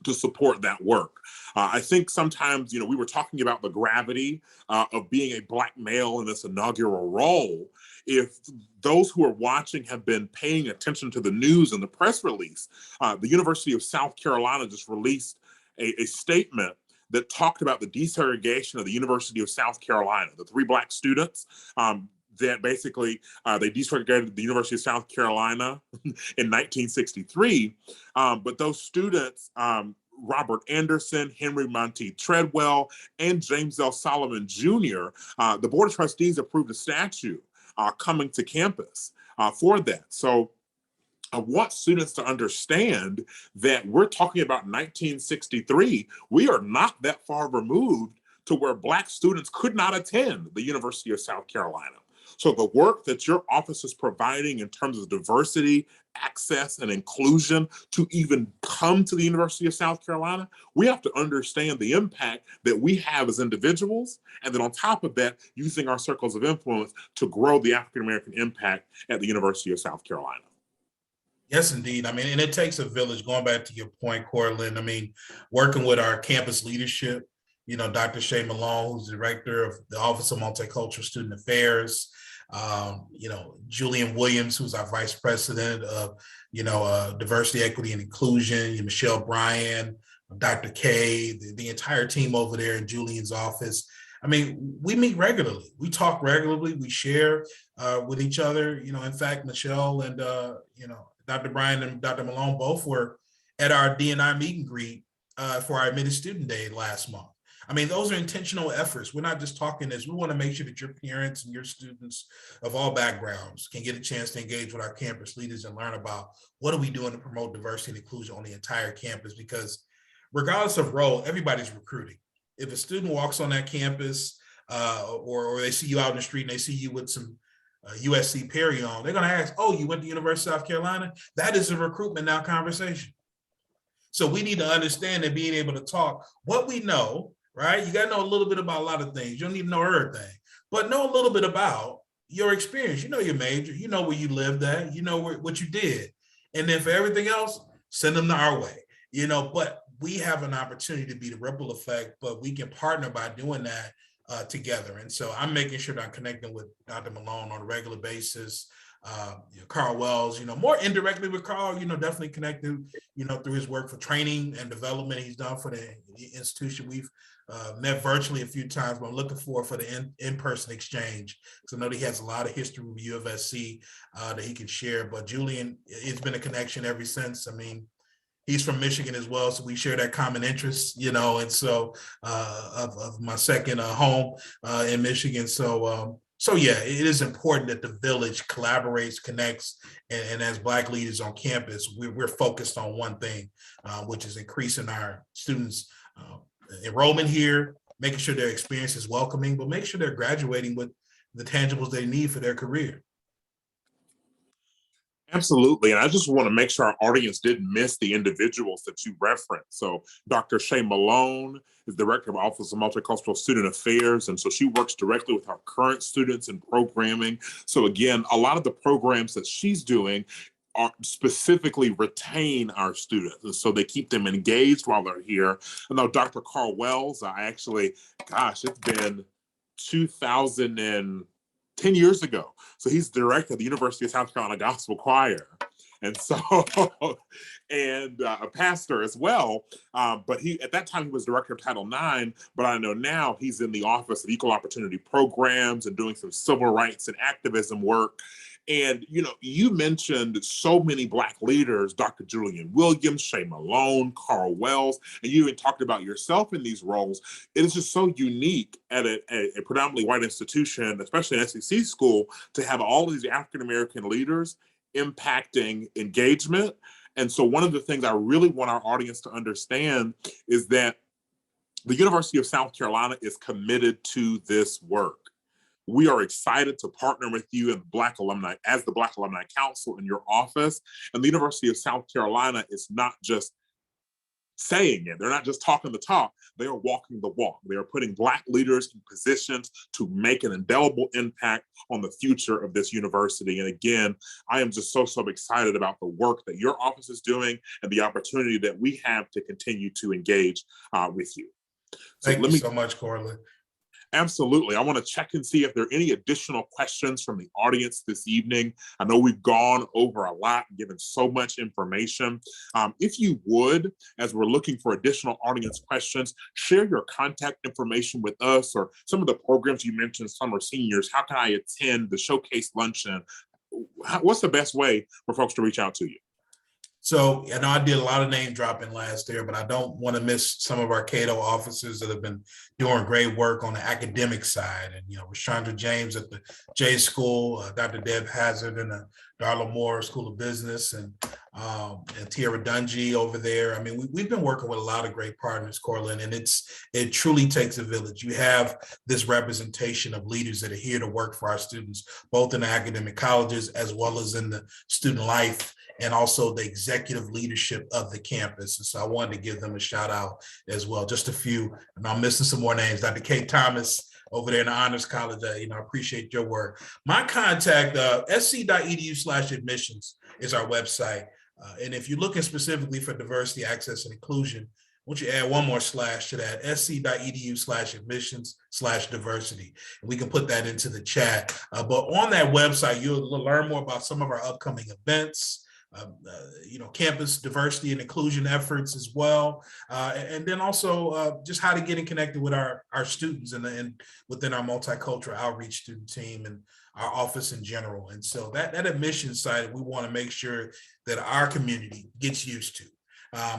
to support that work. I think sometimes, we were talking about the gravity of being a Black male in this inaugural role. If those who are watching have been paying attention to the news and the press release, the University of South Carolina just released a statement that talked about the desegregation of the University of South Carolina. The 3 Black students that basically they desegregated the University of South Carolina in 1963. But those students, Robert Anderson, Henry Monteith Treadwell, and James L. Solomon Jr., the Board of Trustees approved a statute coming to campus for that. So I want students to understand that we're talking about 1963. We are not that far removed to where Black students could not attend the University of South Carolina. So the work that your office is providing in terms of diversity, access, and inclusion to even come to the University of South Carolina, we have to understand the impact that we have as individuals, and then on top of that, using our circles of influence to grow the African-American impact at the University of South Carolina. Yes, indeed. And it takes a village, going back to your point, Courtland. Working with our campus leadership, Dr. Shay Malone, who's the director of the Office of Multicultural Student Affairs, Julian Williams, who's our vice president of, diversity, equity, and inclusion, Michelle Bryan, Dr. K, the entire team over there in Julian's office. We meet regularly. We talk regularly. We share with each other. In fact, Michelle and, Dr. Bryan and Dr. Malone both were at our D&I meet and greet for our admitted student day last month. I mean, those are intentional efforts. We're not just talking this. We want to make sure that your parents and your students of all backgrounds can get a chance to engage with our campus leaders and learn about what are we doing to promote diversity and inclusion on the entire campus, because regardless of role, everybody's recruiting. If a student walks on that campus or they see you out in the street and they see you with some USC Perry on, they're going to ask, oh, you went to University of South Carolina? That is a recruitment now conversation. So we need to understand that being able to talk what we know, right? You got to know a little bit about a lot of things. You don't need to know everything, but know a little bit about your experience. You know your major, you know where you lived at, you know what you did. And then for everything else, send them to our way, but we have an opportunity to be the ripple effect, but we can partner by doing that together. And so I'm making sure that I'm connecting with Dr. Malone on a regular basis. Carl Wells, more indirectly with Carl, definitely connected, through his work for training and development he's done for the institution. We've met virtually a few times, but I'm looking for the in-person exchange. So I know that he has a lot of history with U of SC that he can share, but Julian, it's been a connection ever since. I mean, he's from Michigan as well, so we share that common interest, and so of my second home in Michigan. So yeah, it is important that the village collaborates, connects, and as Black leaders on campus, we're focused on one thing, which is increasing our students' enrollment here, making sure their experience is welcoming, but make sure they're graduating with the tangibles they need for their career. Absolutely. And I just want to make sure our audience didn't miss the individuals that you referenced. So Dr. Shay Malone is Director of Office of Multicultural Student Affairs. And so she works directly with our current students in programming. So again, a lot of the programs that she's doing are specifically retain our students. And so they keep them engaged while they're here. And now Dr. Carl Wells, it's been 10 years ago. So he's director of the University of South Carolina Gospel Choir. And so, and a pastor as well. But at that time, he was director of Title IX, but I know now he's in the Office of Equal Opportunity Programs and doing some civil rights and activism work. And, you mentioned so many Black leaders, Dr. Julian Williams, Shay Malone, Carl Wells, and you even talked about yourself in these roles. It is just so unique at a predominantly white institution, especially an SEC school, to have all of these African-American leaders impacting engagement. And so one of the things I really want our audience to understand is that the University of South Carolina is committed to this work. We are excited to partner with you and Black Alumni as the Black Alumni Council in your office. And the University of South Carolina is not just saying it. They're not just talking the talk. They are walking the walk. They are putting Black leaders in positions to make an indelible impact on the future of this university. And again, I am just so excited about the work that your office is doing and the opportunity that we have to continue to engage with you. Thank you so much, Courtland. Absolutely. I want to check and see if there are any additional questions from the audience this evening. I know we've gone over a lot, given so much information. If you would, as we're looking for additional audience questions, share your contact information with us or some of the programs you mentioned, summer seniors. How can I attend the showcase luncheon? What's the best way for folks to reach out to you? So I know I did a lot of name dropping last year, but I don't want to miss some of our Cato officers that have been doing great work on the academic side. And, Rashandra James at the J School, Dr. Deb Hazard in the Darla Moore School of Business, and Tiara Dungy over there. I mean, we've been working with a lot of great partners, Courtland, and it truly takes a village. You have this representation of leaders that are here to work for our students, both in the academic colleges as well as in the student life, and also the executive leadership of the campus. And so I wanted to give them a shout out as well. Just a few, and I'm missing some more names. Dr. Kate Thomas over there in the Honors College, I appreciate your work. My contact, sc.edu/admissions is our website. And if you're looking specifically for diversity, access, and inclusion, I want you to add one more slash to that, sc.edu/admissions/diversity. And we can put that into the chat. But on that website, you'll learn more about some of our upcoming events, campus diversity and inclusion efforts as well. And then also just how to get in connected with our students and within our multicultural outreach student team and our office in general. And so that admissions side, we want to make sure that our community gets used to.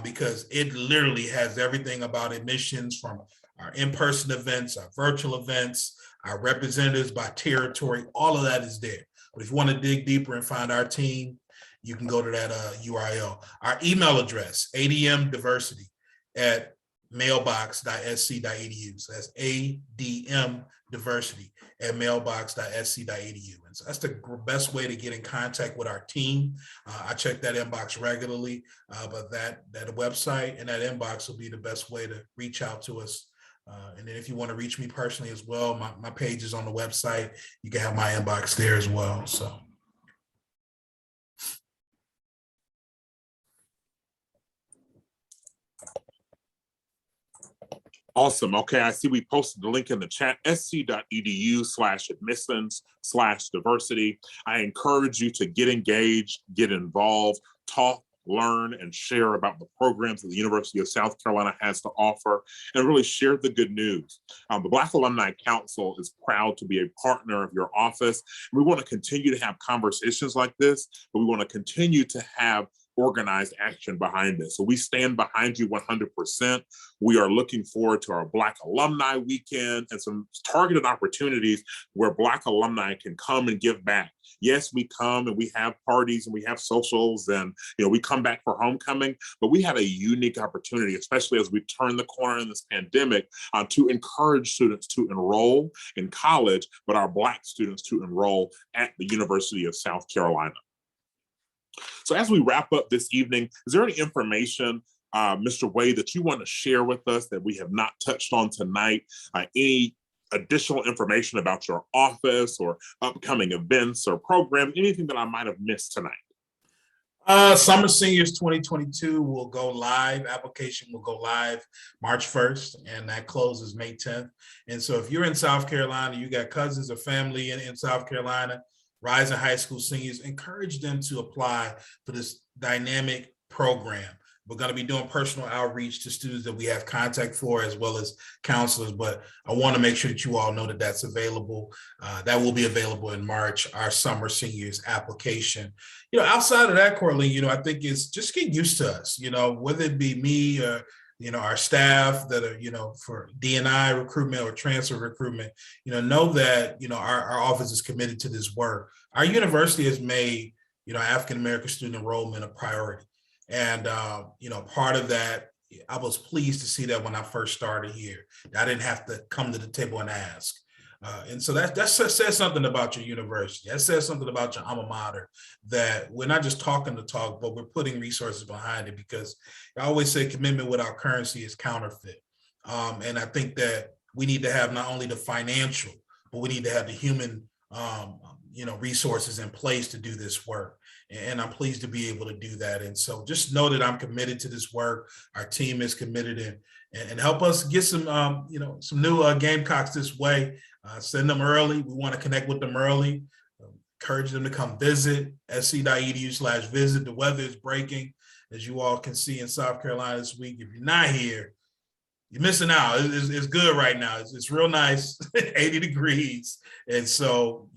because it literally has everything about admissions, from our in-person events, our virtual events, our representatives by territory. All of that is there. But if you want to dig deeper and find our team, you can go to that URL. Our email address, admdiversity at mailbox.sc.edu. So that's admdiversity at mailbox.sc.edu. And so that's the best way to get in contact with our team. I check that inbox regularly, but that website and that inbox will be the best way to reach out to us. And then if you want to reach me personally as well, my page is on the website. You can have my inbox there as well. So. Awesome. Okay, I see we posted the link in the chat, sc.edu/admissions/diversity. I encourage you to get engaged, get involved, talk, learn, and share about the programs that the University of South Carolina has to offer, and really share the good news. The Black Alumni Council is proud to be a partner of your office. We want to continue to have conversations like this, but we want to continue to have organized action behind this. So we stand behind you 100%. We are looking forward to our Black Alumni Weekend and some targeted opportunities where Black alumni can come and give back. Yes, we come and we have parties and we have socials and we come back for homecoming, but we have a unique opportunity, especially as we turn the corner in this pandemic, to encourage students to enroll in college, but our Black students to enroll at the University of South Carolina. So as we wrap up this evening, is there any information, Mr. Wade, that you want to share with us that we have not touched on tonight? Any additional information about your office or upcoming events or programs, anything that I might have missed tonight? Summer Seniors 2022 will go live. Application will go live March 1st, and that closes May 10th. And so if you're in South Carolina, you got cousins or family in South Carolina, rising high school seniors, encourage them to apply for this dynamic program. We're going to be doing personal outreach to students that we have contact for, as well as counselors, but I want to make sure that you all know that that's available. That will be available in March, our Summer Seniors application. Outside of that, Courtland, I think it's just get used to us, whether it be me or our staff that are, for D&I recruitment or transfer recruitment, know that, our office is committed to this work. Our university has made, African-American student enrollment a priority. And, part of that, I was pleased to see that when I first started here. I didn't have to come to the table and ask. And so that says something about your university. That says something about your alma mater, that we're not just talking the talk, but we're putting resources behind it, because I always say commitment without currency is counterfeit. And I think that we need to have not only the financial, but we need to have the human, resources in place to do this work. And I'm pleased to be able to do that. And so just know that I'm committed to this work. Our team is committed, and help us get some, some new Gamecocks this way. Send them early. We want to connect with them early. Encourage them to come visit, sc.edu/visit. The weather is breaking, as you all can see in South Carolina this week. If you're not here, you're missing out. It's good right now. It's real nice, 80 degrees. And so,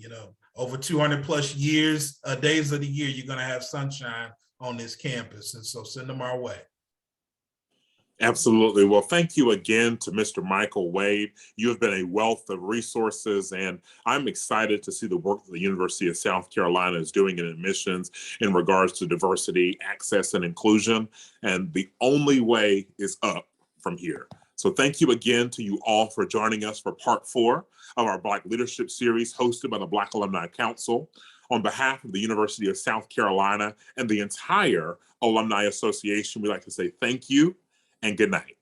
over 200 plus days of the year, you're going to have sunshine on this campus. And so send them our way. Absolutely. Well, thank you again to Mr. Michael Wade. You have been a wealth of resources, and I'm excited to see the work that the University of South Carolina is doing in admissions in regards to diversity, access, and inclusion. And the only way is up from here. So thank you again to you all for joining us for part 4 of our Black Leadership Series hosted by the Black Alumni Council. On behalf of the University of South Carolina and the entire Alumni Association, we'd like to say thank you and good night.